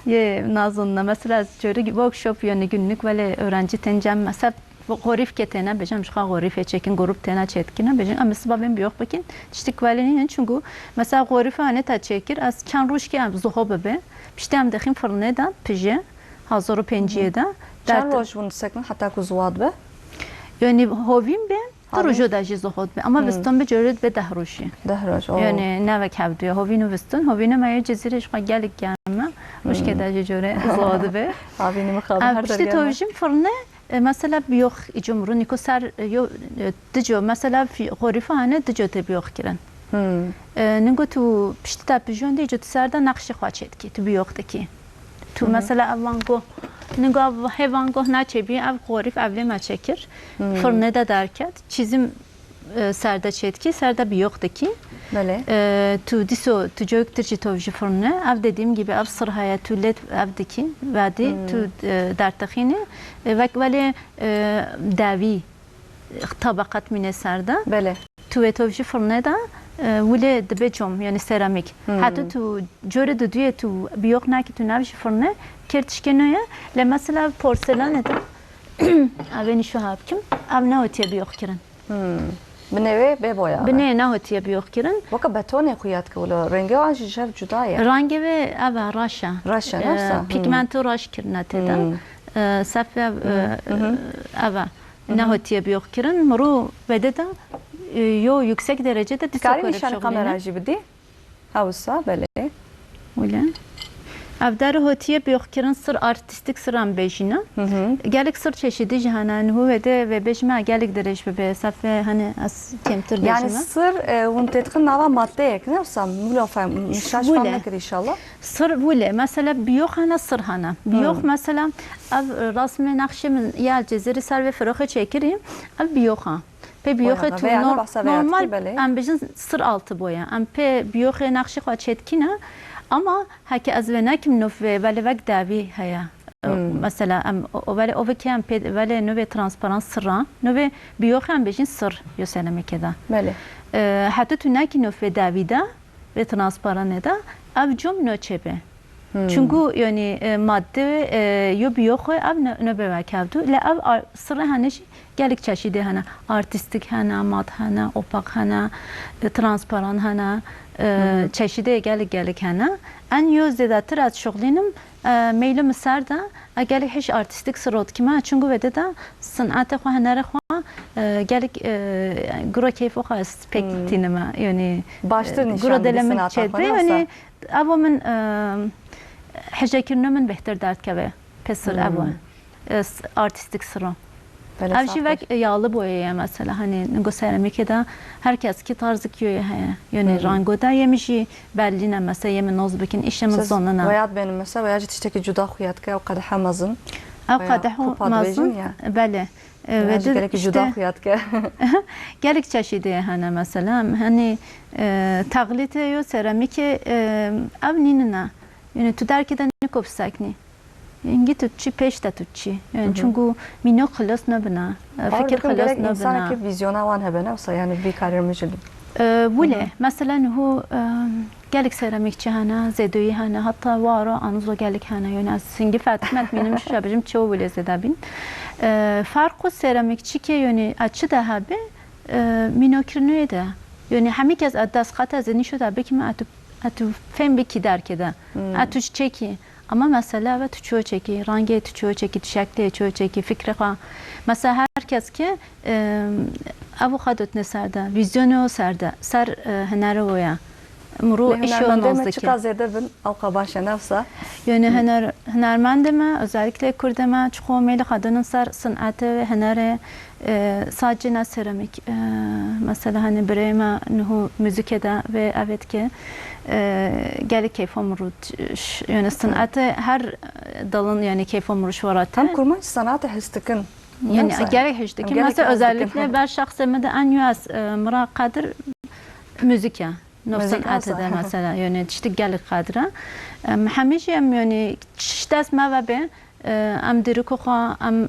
Speaker 3: Ye nazonla mesela şöyle workshop yani günlük böyle öğrenci tencem mesela gorif ketene bejam şu gorif çekin grup tena çetkine bejam ama sabah ben bir yok bekin. İşte kvalinin çünkü mesela gorif hani ta çekir az çan ruş ki zuhobe be. İşte hem daxim fırına da pije hazır penciyede.
Speaker 2: Çan ruş bunu sakın hatta kuzwad be.
Speaker 3: Yani hovim ben دروجو داجی زهود به اما وستون به جورد به دهروشی
Speaker 2: دهروش
Speaker 3: یعنی نه وکبدی هوینو وستون هوینو مایه جزیرش قالک گرمه روش که داجی جوره زهود به
Speaker 2: هوینو مخاطر هر
Speaker 3: درگاه توجیم فرنه مثلا بیوخ جمرو نیکو سر یو دجو مثلا فی غریفه هنه دجو تبیوخ کرن نگو تو پشت تا پیجون دیجو تو سردا نقش خواچید کی تو بیوخ دکی تو مثلا اوانگو نگاه هیوانگاه نچبی او غریف اولی ما çekir fırına da derket çizim serda çetki serda bir yoktu ki tu diso tu göktürci tovji fırına ev dediğim gibi ev sırhaya tulet evdeki vadi tu dertakhini ve veli davi tabakat mine serda tu tovji fırına da ولی دبیجم یعنی سرامیک حتی تو جوره دودیه تو بیوق نکی تو نبیش فرنه کرتش کنه لمثلا پورسلانه ده اوینی شو هاب کم او نهوتیه بیوق کرن
Speaker 2: بنوی به بایا
Speaker 3: بنه نهوتیه بیوق کرن
Speaker 2: وقت بتونه خویات کولو رنگی آنچه جر جدایه
Speaker 3: رنگی و او راشا
Speaker 2: نفسه
Speaker 3: پیگمنتو راش کرنه تدا صفه او نهوتیه بیوق کرن مرو بده ده yo yüksek derecede
Speaker 2: Kari nişan kameracı bidi. Havsa böyle.
Speaker 3: Öyle. Evdar hotiye biyokkirin sır artistik sıran bejina. Gelik sır çeşidi cihanan hu ve de ve bejma gelik dereş be safe hani as kemtir
Speaker 2: Yani
Speaker 3: bejina.
Speaker 2: sır un tetkin nava madde ek ne olsam mülafam müşaş falan
Speaker 3: Vule.
Speaker 2: nekir inşallah.
Speaker 3: Sır vule mesela biyok hana sır hana. Biyok mesela ev rasmi nakşi min ya cezeri ser ve fırıkı çekirim. Ev biyok ha. Pe biyok
Speaker 2: Boya da
Speaker 3: tu
Speaker 2: veya ne bahsa veya
Speaker 3: normal
Speaker 2: ki böyle.
Speaker 3: em bejin sır altı boya. Em pe biyok nakşi kwa çetkine ama haki az ve nakim nuf ve vele vek davi haya. Mesela em vele o veki em pe vele nove transparan sırra nove biyok em bejin sır yoseleme keda.
Speaker 2: Bele.
Speaker 3: Hatta tu nakim nuf ve davida ve transparan eda ev cum noçebe. Çünkü yani madde yo biyok ev nöbe vekavdu. Le ev sırrı haneş gelik çeşidi hana artistik hana mad hana opak hana transparan hana çeşidi gelik hana en yüz dedatır az şoglinum meyli misar da gelik hiç artistik sırot kima çünkü vede da sanatı xo hanere xo gelik gro keyfo xo spektinima yani
Speaker 2: Baştır nişan
Speaker 3: gro
Speaker 2: bir
Speaker 3: delemin
Speaker 2: sanata
Speaker 3: çedbe
Speaker 2: xo
Speaker 3: yani avo min hecekirno min behter dert keve pesir avo artistik sıra.
Speaker 2: Bele
Speaker 3: Her şey vek yağlı boyaya mesela hani ngo seramikada herkes ki tarzı kiyoya haya. Yani rangoda yemişi belline mesela yemin nozbekin işimiz zonuna.
Speaker 2: Veyad benim mesela veya tişteki cuda xuyat ke o kadar hamazın.
Speaker 3: Ev
Speaker 2: Veya
Speaker 3: kadehu
Speaker 2: kupa
Speaker 3: mazun.
Speaker 2: dibecin ya.
Speaker 3: Bele.
Speaker 2: Veya geleki cuda xuyat ke.
Speaker 3: Gelik çeşidi hani mesela hani taqlit yo seramik ev ninina. Yani tu derkeden ne kopsakni. İngi tutçi peş de tutçi. Yani çünkü mino kılas ne bina. Fikir kılas ne
Speaker 2: İnsan
Speaker 3: bina.
Speaker 2: ki vizyona van hebene olsa yani bir kariyer mücadele.
Speaker 3: Vule mesela hu gelik seramikçi hana zedoyi hana hatta varo anzo gelik hana yani singi fatmet benim şabicim çoğu vule zedabin. Farkı seramikçi ki yani açı da habe minokirnüye de yani hemikez addas kata zeni şu da bekime atu fen beki der keda. Atu çeki. Ama mesela ve çoğu çeki, rangi çoğu çeki, şekli çoğu çeki, fikri ha. Mesela herkes ki avukadot ne serda, vizyonu o serda, ser hüneri oya. Muru işi o nazdaki.
Speaker 2: Çıkaz edebin avka başa nefsa.
Speaker 3: Yani hünermendime, özellikle Kurdeme, çoğu meyli kadının ser sanatı ve hüneri sadece ne seramik. Mesela hani bireyme nuhu müzikede ve evet ki gelik keyif omurut yani sanatı her dalın yani keyif omuruş var hatta.
Speaker 2: Tam kurmaç sanatı hıstikin.
Speaker 3: Yani gerek hiçteki mesela özellikle ben şahsımda en yüz mırakadır müzik ya. Nofsan atıda mesela yani işte gelik kadra. Hemşem yani çiştes mevbe am dirikoha am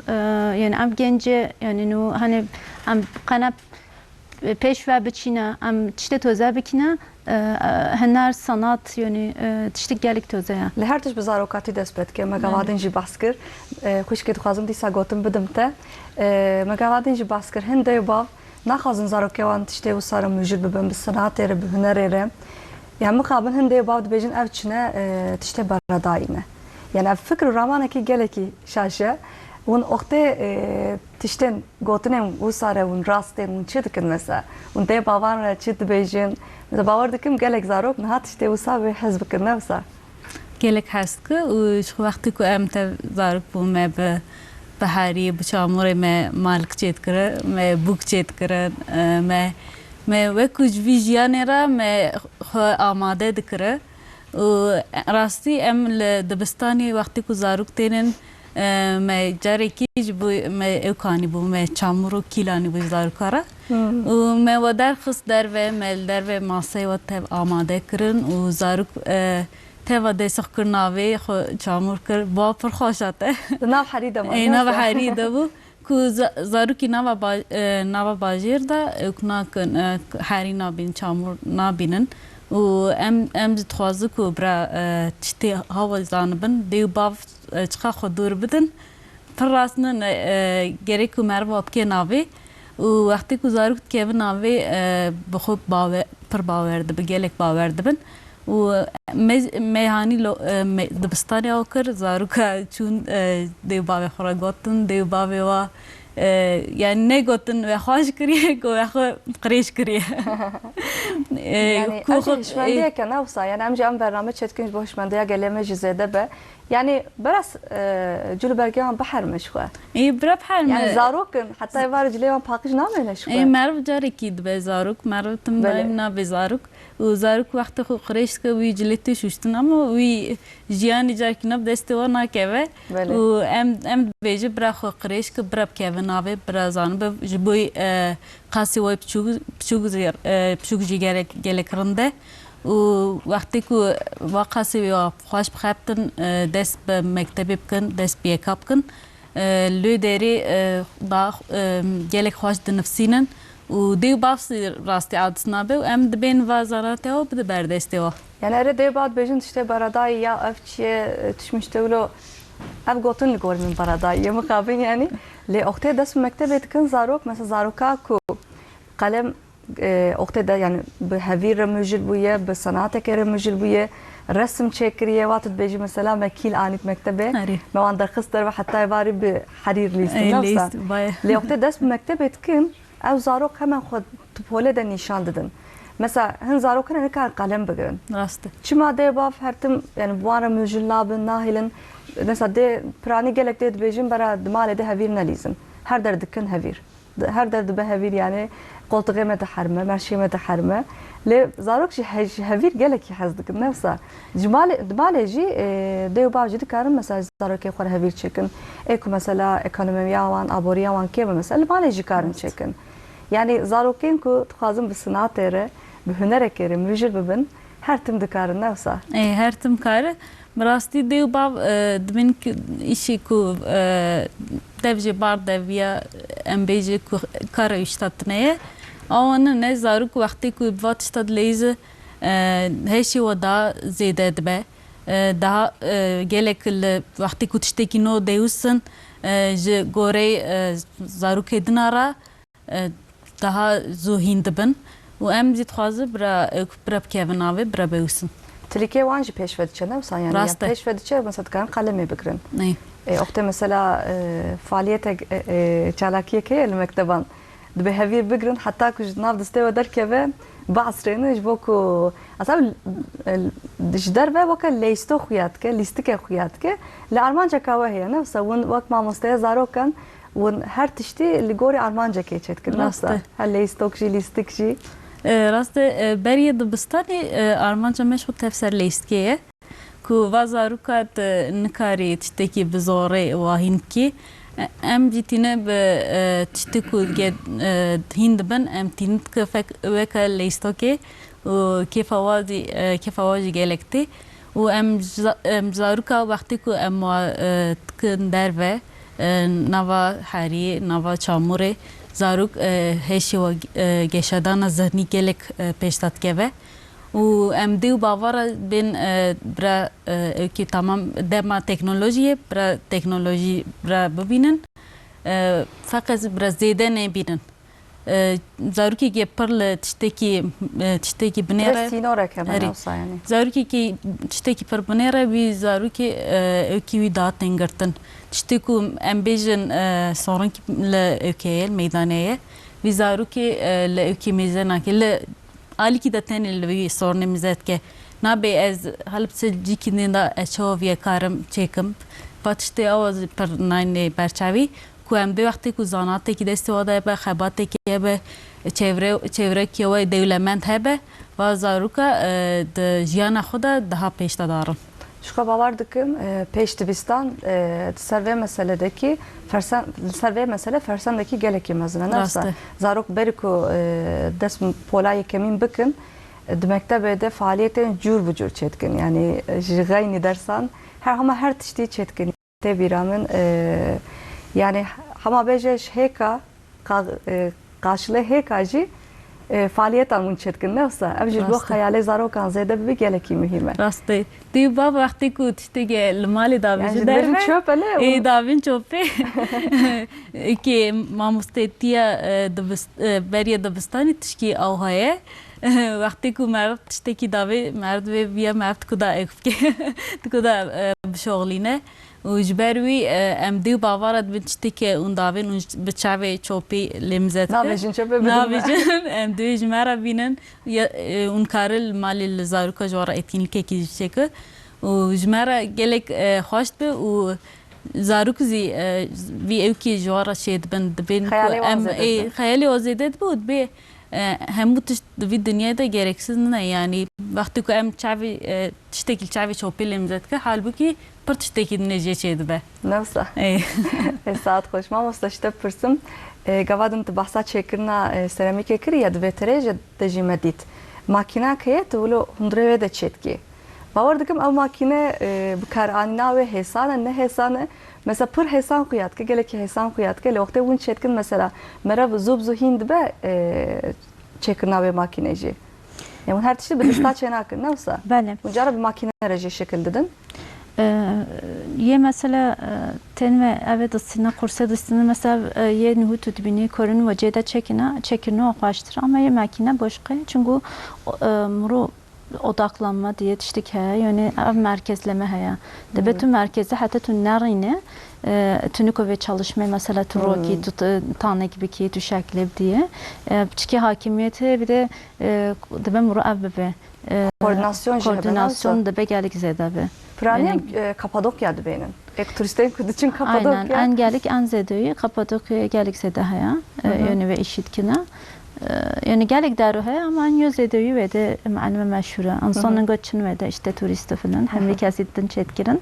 Speaker 3: yani am gence yani nu hani am kanap peş ve biçine am işte toza bikine هنر sanat yani işte gelik toza ya.
Speaker 2: Li her tiş bi zarokatî dest pê dike me gavadên jî bahs kir xwişkê dixwazim dîsa gotin bidim te me gavadên jî bahs kir hin deyê bav naxwazin zarokê wan tiştê wisa re mûjil bibin bi sanatê re bi hunerê re yani mixabin hin deyê bav dibêjin ev çine tiştê beredayî ne yani ev fikr û ramanekî gelekî şaş e ûn oxtê tiştên gotinên wisa re ûn rastên ûn çi dikin mesela ûn deyê bavan re çi dibêjin باور دکم گلک زاروک نه تشتی وسا به حزب کنه وسا
Speaker 5: گلک هست که و وقتی که ام تزارک بوم به بهاری بچامور ما مالک چیت کرد ما بوک چیت کرد ما وکوج ویژیانه را ما آماده دکره و راستی ام لدبستانی وقتی که زاروک تینن ما جاری کیج بو ما اوکانی بو ما چامورو کیلانی بو زارکارا و ما ودار خص در و مل در و ماسه و تب آماده کرن و زارک تب دست کرناوی خو چامور کر با پر خوشاته
Speaker 2: ناو حریده ما
Speaker 5: ناو حریده بو کو زاروکی ناو باجیر دا کنا کن حری نابین چامور نابینن و ام دخوازه کو برا تشتی هوا زانبن دیو باف چخا خودور بدن پر راسنا گریک کو مرو ابکی ناوی و وقتی کو زاروک که ناوی بخوب باور پر باور دب گلک باور دبن و مهانی دبستانی آکر زاروکا چون دیو باوی خورا گوتن دیو باوی و yani ne gotun ve hoş kiriye ko ve kreş kiriye.
Speaker 2: Yani hoşmendiye ki ne olsa yani amca am برنامه çetkin hoşmendiye geleme jizede be. Yani biraz cülbergen bahar meşhur.
Speaker 5: براب حال
Speaker 2: Yani zarokun hatta var cülevan pakış namene şu.
Speaker 5: مرو جاری کید به زاروک مرو تم دایم نا به زاروک و زاروک وقت خو قریش که وی جلتی شوشتن اما وی جیانی جار که نب دسته و ناکه و ام بیجه برا خو قریش که برا که ناوه برا زانو به جبوی قاسی وی پچوگ جیگره گله کرنده و وقتی که واقعی وی خوش بخابتن دست به مکتبی بکن دست به یکاب کن لو داری دا gelek hoş nefsinen u dev bafsi rasti adsna be em de ben vazarate o de berdeste o.
Speaker 2: Yani öyle dev bad bejin işte baradayı ya öfçiye düşmüşte ulo ev gotun gormin baradayı mukabin yani le okte das mektebe etkin zarok mesela zaroka ku kalem okte da yani be havir müjil buye be sanat kere müjil buye رسم شكريه واتد بيجي مثلا مكيل اني مكتبه ما عند خسر وحتى يباري بحرير ليست نفسه لي وقت داس بمكتبه كن او زاروك همان خد تبوله ده نشان ددن مثلا هن زاروك ne kadar kalem bugün
Speaker 5: Rastı.
Speaker 2: Çima de baf hertim yani bu ara müjillabın nahilin mesela de prani gelek de bejim bara dmale de havir nalizm her derdikin havir her derdi be havir yani koltuğe me taharme merşime taharme le zarok şi havir gelek yazdık nefsa dmale ji de bavcı dikarım mesela zarok khor havir çekin eko mesela ekonomi yavan abori yavan ke mesela male ji karım çekin yani zarokin ku tkazım bi sanatere bi hunerek müjil bibin her tim dikarın nefsa
Speaker 5: her tim karı Rasti dev bav dmin işi ku devje bar devya embeji ku kara iştatneye Avanın ne zaruk vakti ku vat iştat leze heşi o da zede dbe daha gelekli vakti ku tişteki no deusın je gore zaruk edinara daha zuhindibin و ام زید خوازه برا کیون آوه برا بیوسن
Speaker 2: Türkiye vancı peşvediçe ne mesela yani peşvediçe mesela kan kalemi bikrin.
Speaker 5: Ne?
Speaker 2: Okta mesela faaliyete çalakiye ke el mekteban. De havir bikrin hatta kuj nav deste ve derkeve بعصرين جبوكو أصلا جدار بقى وكا ليستو خياتك ليستك خياتك لألمانجا كواهي نفسه وقت ما مستوى زارو كان ون هر تشتي اللي جوري ألمانجا كيتشت كل نفسه هل ليستوك جي ليستك جي
Speaker 5: راسته بري دبستاني ألمانجا مش هو تفسير ليستكيه كو وزارو كات نكاري تشتكي بزوري واهينكي ام جيتينا ب تشتكو جد هندبن ام تينت كفك وكا ليستوكي وكيف واجي جالكتي وام زاروكا وقتكو ام تكن دربه نوا حري نوا چاموري زاروك هشي و گشادانا ذهني جالك پیشتات كبه و ام دیو باورا بین برا که تمام دما تکنولوژی برا تکنولوژی برا ببینن فقط برا زیاده نبینن زاروکی که پرل تشتکی بنیره
Speaker 2: سینوره کمان اوسا یعنی
Speaker 5: زاروکی که تشتکی پر بنیره وی زاروکی کی وی دات نگرتن تشتکو ام بیجن سورن لوکیل میدانیه وی زاروکی لوکی میزنه که Ali ki de tenil sorunumuzet ki nabe ez halbse cikinin da eşoviye karım çekim patişte avaz per nine berçavi ku em de vakti ku zanate ki desti oda be xabate ki be çevre ki ve devlement hebe ve zaruka de jiyana xuda daha peşte darım.
Speaker 2: Şu bavardıkın peştibistan serve meseledeki serve mesele fersendeki geleki mezene nefsa zarok beriku des polay kemin bıkın demektebe de faaliyetin cür bu cür çetkin yani gayni dersan her tişti çetkin tebiramın yani hama bejeş heka karşılığı hekacı faaliyet almun çetkin nefsa evcil bu hayale zarokan zede bir geleki mühime.
Speaker 5: Rastı. Diyor baba vakti ku işte gel mali davacı derbe.
Speaker 2: Çöpele.
Speaker 5: Davin çöpe. Ki mamustetiya beriye dabistani tişki avhaya. Vakti ku merd tişteki davi merd ve biya merd kuda ekfke. Kuda şoğline. و جبروي ام دو باورات بتشتكي اون دافين اون بتشافي تشوبي لمزت
Speaker 2: نابجین چه ببینم
Speaker 5: نابجن ام دو جمرة بينن اون كارل مال الزاروكا جوارا اتنيكي كي جشيك و جمرة جلك خوشت به و زاروك زي في اوكي جوارا شيد بند بين
Speaker 2: خیالی
Speaker 5: ام
Speaker 2: وازدد
Speaker 5: اي خيالي وزيدت بود به همو في الدنيا ده gereksiz ne yani vakti ko em çavi tiştekil çavi çopil emzet ki halbuki پر tiştekil nece çeydi be.
Speaker 2: نفسه
Speaker 5: Ey.
Speaker 2: ساعت خوش ما مستشتب پرسم گوادم تو بحثا چکرنا سرامیک کری یا دو تریج دجی مدید ماکینا که تولو هندره ده چید کی باور دکم او ماکینه بکار آنینا و حسانه نه حسانه مثلا پر حسان قیاد که گله که حسان قیاد که لوقته اون چید کن مثلا مرا زوب زوهیند به چکرنا و ماکینه جی yani her tişte bir dista çenakın ne olsa.
Speaker 3: بله
Speaker 2: Buncara bir makine aracı şekil dedin.
Speaker 3: یه مثلا تن و اوه دستینا قرصه دستینا مثلا یه نهو تدبینی کرن و جدا çekine oklaştır ama یه makine başka çünkü muru odaklanma diye tiştik he yani ev merkezleme he de bütün merkezde hatta tüm nerine tünük ve çalışma mesela turoki tut tane gibi ki tüşekleb diye çünkü hakimiyeti bir de ben muru ev koordinasyon da be gelik zede be.
Speaker 2: Praniye Kapadokya'dı benim. Turistlerin kudu için Kapadokya.
Speaker 3: Aynen. En gelik en zedeyi Kapadokya'ya gelik zede haya. Yani ve işitkine. Yani gelik daru haya ama en yüz zedeyi ve de malum meşhura. İnsanın göçün ve de işte turist falan. Hem de kesitten çetkirin.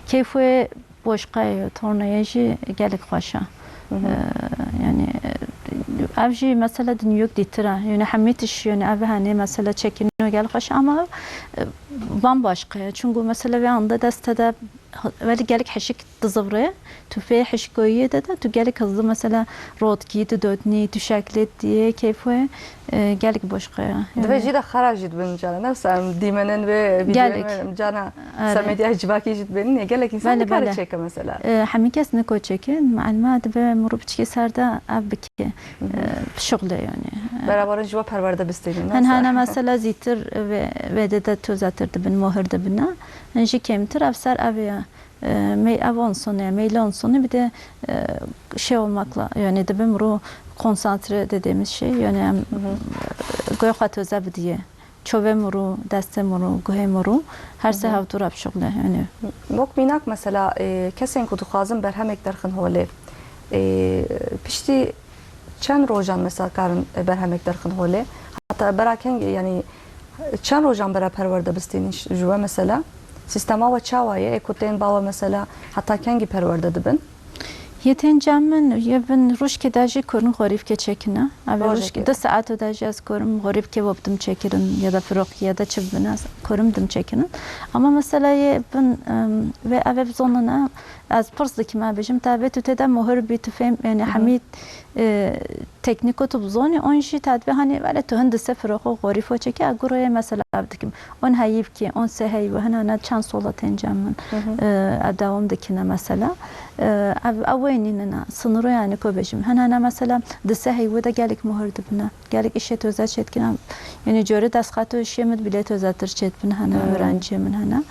Speaker 3: Keyfe boşka tornayıcı gelik hoşa. Yani evci mesela dünyuk ditira. Yani hamitiş yani ev hani mesela çekiniyor gelik hoşa ama bambaşka. Çünkü mesela bir anda destede veli gelik haşik tızıvrı, tüfe haşik koyuyor da tu gelik hızlı mesela rotki, tu dödni, tu şeklet diye keyfe gelik başka.
Speaker 2: Dve da xaraj jid benim cana. Nefsem dimenen ve videolarım cana. Samediye cibaki jid benim. Ne gelik insan ne kare çeke mesela.
Speaker 3: Hamikes ne ko çekin. Malumat ve murubçki serda abki şغله yani.
Speaker 2: Beraber jiva perverde bisteyim.
Speaker 3: Hana mesela zitir ve de tuzatır da ben mohir da bina. Hangi kemtir afsar avya. Avon sonu, meylon sonu bir de şey olmakla yani de ben bu konsantre dediğimiz şey yani goyxat özel diye. Çovemuru, destemuru, gohemuru her sehav durab şغله yani.
Speaker 2: Bok minak mesela kesin kutu xazım berhemek derxin hole. Pişti çen rojan mesela karın berhemek derxin hole. Hatta beraken yani çen rojan bera perverde bisteynin juva mesela. Sistema ve çavaya ekoten bava mesela hatta kengi perverde dibin.
Speaker 3: Yeten camın yevin ruş kedaji korun garip ke çekine. Abi ruş ke 2 saat odaji az korum garip ke voptum çekirin ya da firok ya da çibbinas korumdum çekinin. Ama mesela yevin ve ev zonuna az pırslık ma bejim tabi tütede muhur bir tüfem yani hamid teknik tu bzoni on şey tadbi hani böyle tuhundse firok garip o çeki aguraya mesela abdikim on hayif ki on sehay ve hana çan sola tencamın adavom dikine mesela avvenina sınırı yani köbeşim hana mesela desehay ve de gelik muhur dibine gelik işe tözat çetkine yani jöre dasxatı işemid bile tözatır çetbin hana öğrenci min hana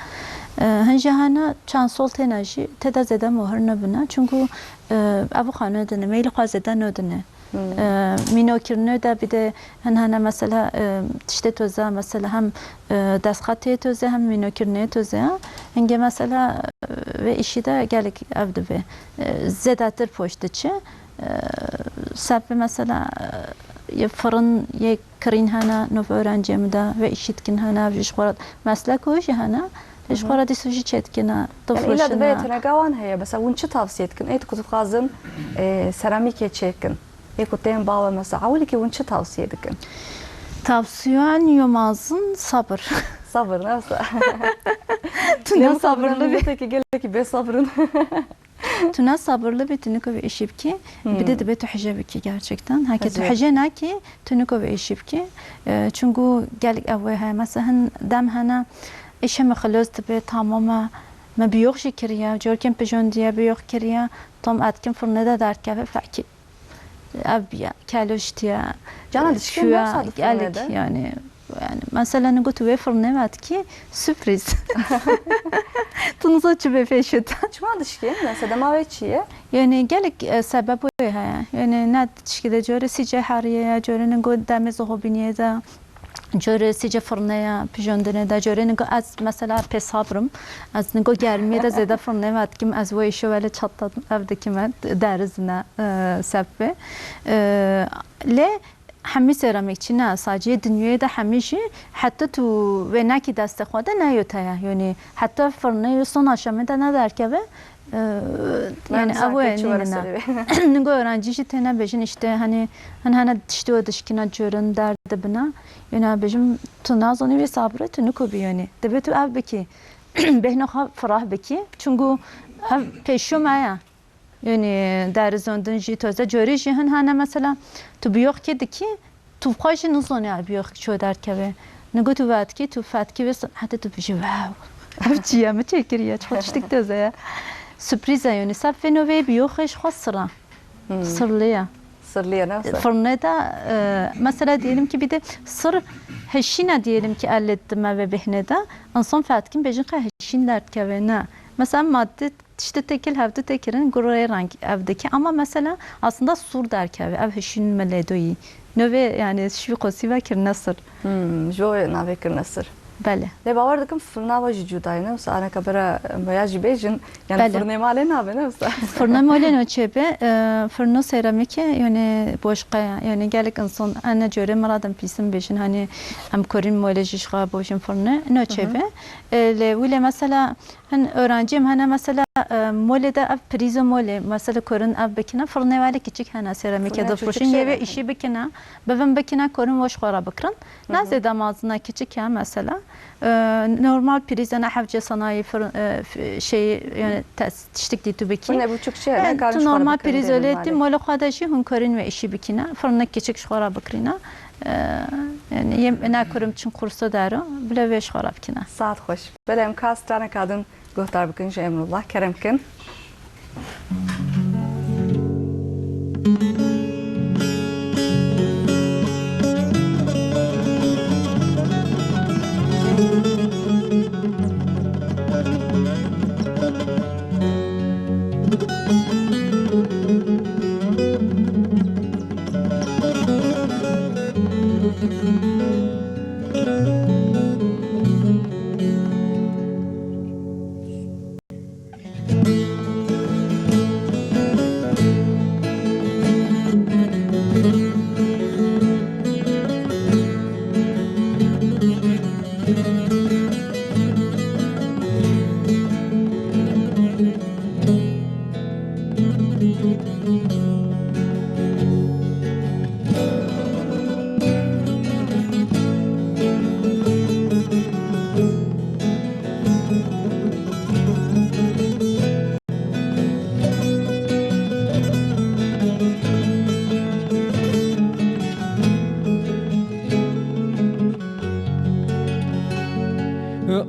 Speaker 3: هنجي هنا كان صوت ناجي تدا زدا مهر نبنا çünkü أبو خانه دنه ميل خازدا نودنه مینوکرنه da bir de hani mesela işte töze mesela hem dasxatı töze hem minokirne töze hangi mesela ve işi de gelik evde ve zedatır poşteçi sabı mesela ya fırın ya krin hana nov öğrencim da ve işitkin hana ve işgarat meslek o hana işgarat isuji çetkina
Speaker 2: yani illa da tnegawan heye mesela unçu tavsiye etkin et kutu xazım seramike çekin ekoten bağla mesela avli ki unçu tavsiye etkin
Speaker 3: tavsiyen yomazın sabır
Speaker 2: sabır nasıl
Speaker 3: tuna sabırlı
Speaker 2: bir tek gele ki be sabrın
Speaker 3: tuna sabırlı bir tünük ve işipki bir de betu hijabki gerçekten hakikaten hijana ki tünük ve işipki çünkü gelik evha mesela dam hana işe mخلص تبي تماما ما بيوخ شكريا جوركن بجونديا بيوخ كريا تام أتكن فرندا دارت كافه فاكي أبيا كالوشتيا
Speaker 2: cana dişkin
Speaker 3: gelik yani yani mesela نگو تو فرنه وقت کی sürpriz تنزا چه بفشت
Speaker 2: Çma dişki mesela mavi çiye.
Speaker 3: yani gelek sebep o ya yani ne tişkide göre sice hariye göre نگو دم زهبینیه da جوره سیج فرنه پیجاندنه دا جوره نگو از مثلا پسابرم از نگو گرمیه دا زده فرنه وقت کم از ویشو ولی çatladım evdeki من derizine sebbe le همی سرامیک نه ساجی دنیای ده همیشه حتی تو و نکی دست خواده نیوته یعنی حتی فرنه یوسون آشامه ده ندار که yani ne öğrencisi tane bejin işte hani işte o dışkına görün derdi bina yani bejim tunaz onu ve sabre tunu kobi yani debetu ev beki behne farah beki çünkü ev peşum aya yani derizondun jitoza göre jihin hani mesela tu biyok ki ki tu khoş nuzon ya biyok şu der ki ne tu vat ki tu fat ki ve hatta tu biji wow ev çiğ mi çekiriyor çok iştik de ya sürpriz yani saf ve nove biyokhş khosra sırlıya
Speaker 2: Sırlıya ne?
Speaker 3: fırında da mesela diyelim ki bir de sır heşina diyelim ki ellettim ve behnede insan fatkin bejin heşin dert kevena mesela madde işte tekil havdu tekirin guraya renk evdeki ama mesela aslında sur der keve ev heşin meledoyi nove yani şu kosi ve kirnasır
Speaker 2: Jo navekir nasır.
Speaker 3: bale
Speaker 2: Le bavar dikım fırna ve judayı ne? Mesela ana kabara bayağı bejin yani fırna malen abi ne?
Speaker 3: Fırna molen ölçebe fırna seramik yani boşqa yani gelek insan ana göre maradan pisin bejin hani am korin molejiş qa boşun fırna ölçebe le wile mesela hani öğrencim hani mesela molede ev prizo mole mesela korin ev bekina fırna vali küçük hani seramik da boşun yeve işi bekina bevem bekina korin boş qara bakran nazı damazına küçük ya mesela normal prizana havce sanayi şey yani tiştik ditu beki
Speaker 2: Ne buçuk şey ne karış
Speaker 3: normal priz öğretim mola qadaşı hun korin ve işi bekina fırna küçük şqara bakrina yani yem ne korum için kursa daro bile ve şqara bekina
Speaker 2: saat hoş belem kastane kadın gohtar bakın Emrullah Keremkin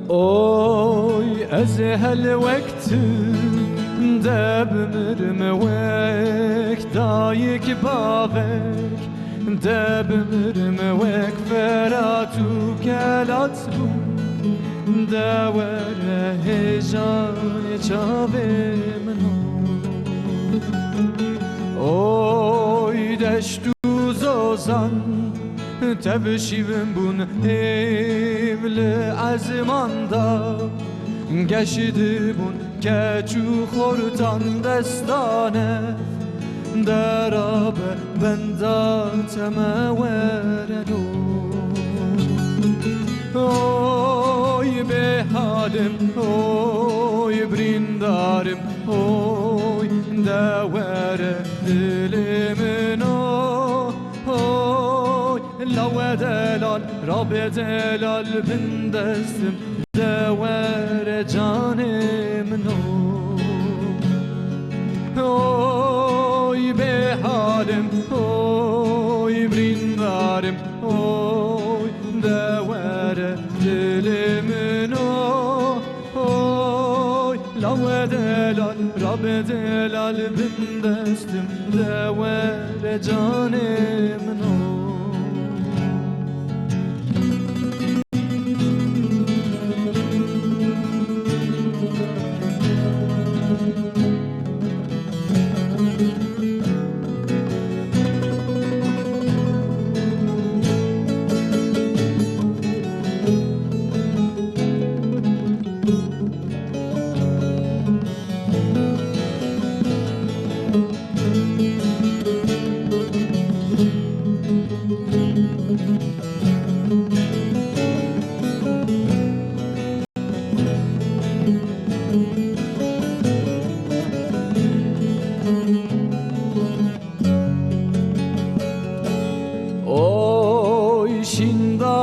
Speaker 1: Oy ez hel vekti debmirim vek dayik bavek debmirim vek feratu kelat bu devere hejan çavim Oy deştu zozan تبشیبم بون حمل عزماندا گشیده بون کچو خورتان دستانه دراب بندات مورنو oy be halim oy brindarım oy devere dilimin لو دلال رب دلال بندستم دوار جانم نو oy be halim oy brindarım oy devare dilimin oy lav delal rab delal bindestim devare canım no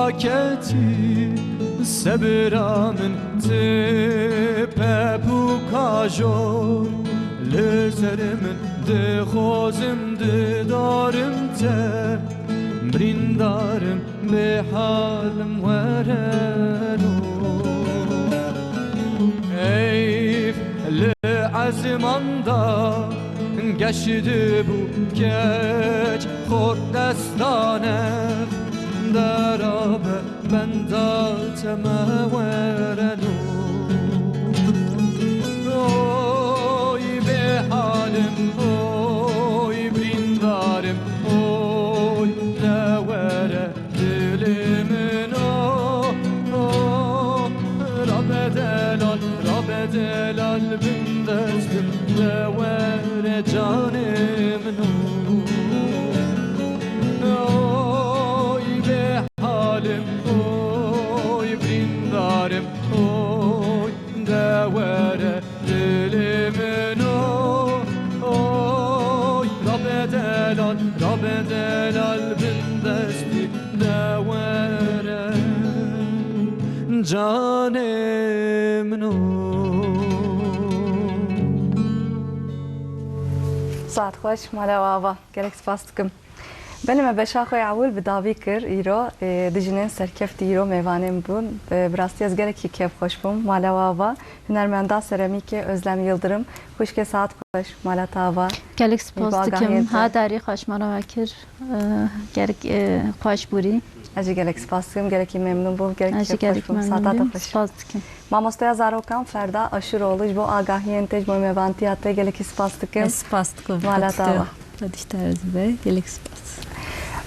Speaker 1: aketi sebra min tepe bu kajor lezer min de khozim de darim te brindarım be halim vereno eyf le azimanda geçti bu geç khor destane darabe benda temevereno oy be halim oy brindarım oy devere dilimin o rabedelal bin destim devere canımın oy be halim oy brindarım oy devere dilimin oy rabedelal bin desti devere canımın
Speaker 2: ساعت خوش مالا واوا گلک سپاس دکم بله ما بشا خوی عول بداوی کر ایرو دجنین سرکفت ایرو میوانیم بون براستی از گلکی کیف خوش بوم مالا واوا هنرمندا سرامیک Özlem Yıldırım خوش که ساعت خوش مالا تاوا
Speaker 3: گلک سپاس دکم ها داری خوش مرا وکر گلک خوش بوری
Speaker 2: اجی گلک سپاس دکم گلکی ممنون بوم
Speaker 3: اجی
Speaker 2: گلکی خوش
Speaker 3: گلک
Speaker 2: بوم
Speaker 3: ممنون
Speaker 2: ساعت
Speaker 3: بیم
Speaker 2: خوش
Speaker 3: سپاس دکم
Speaker 2: مامostaya zarokan Ferda Aşıroğlu bu agahiyen tej bu mevantiyate geleki spas dikim
Speaker 5: سپاس دکم
Speaker 2: مالا تاوا
Speaker 5: دیشتر از به گلک سپاس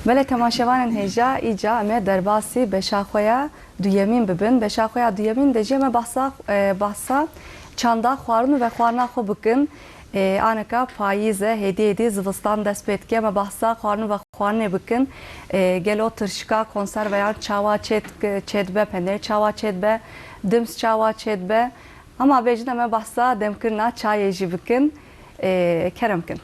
Speaker 2: بله تماشاوان هجا ایجا امه درباسی بشاخویا دویمین ببین بشاخویا دویمین دجی امه بحثا çanda xwarnu ve xwarna xwe bikin aneka payize hediye di zivistan dest pê dike me behsa xwarnu ve xwarinê bikin gelo tirşika konserveyan çawa çêdibe penêr çawa çêdibe dims çawa çêdibe ama bêjin em ê behsa demkirina çayê jî bikin kerem kin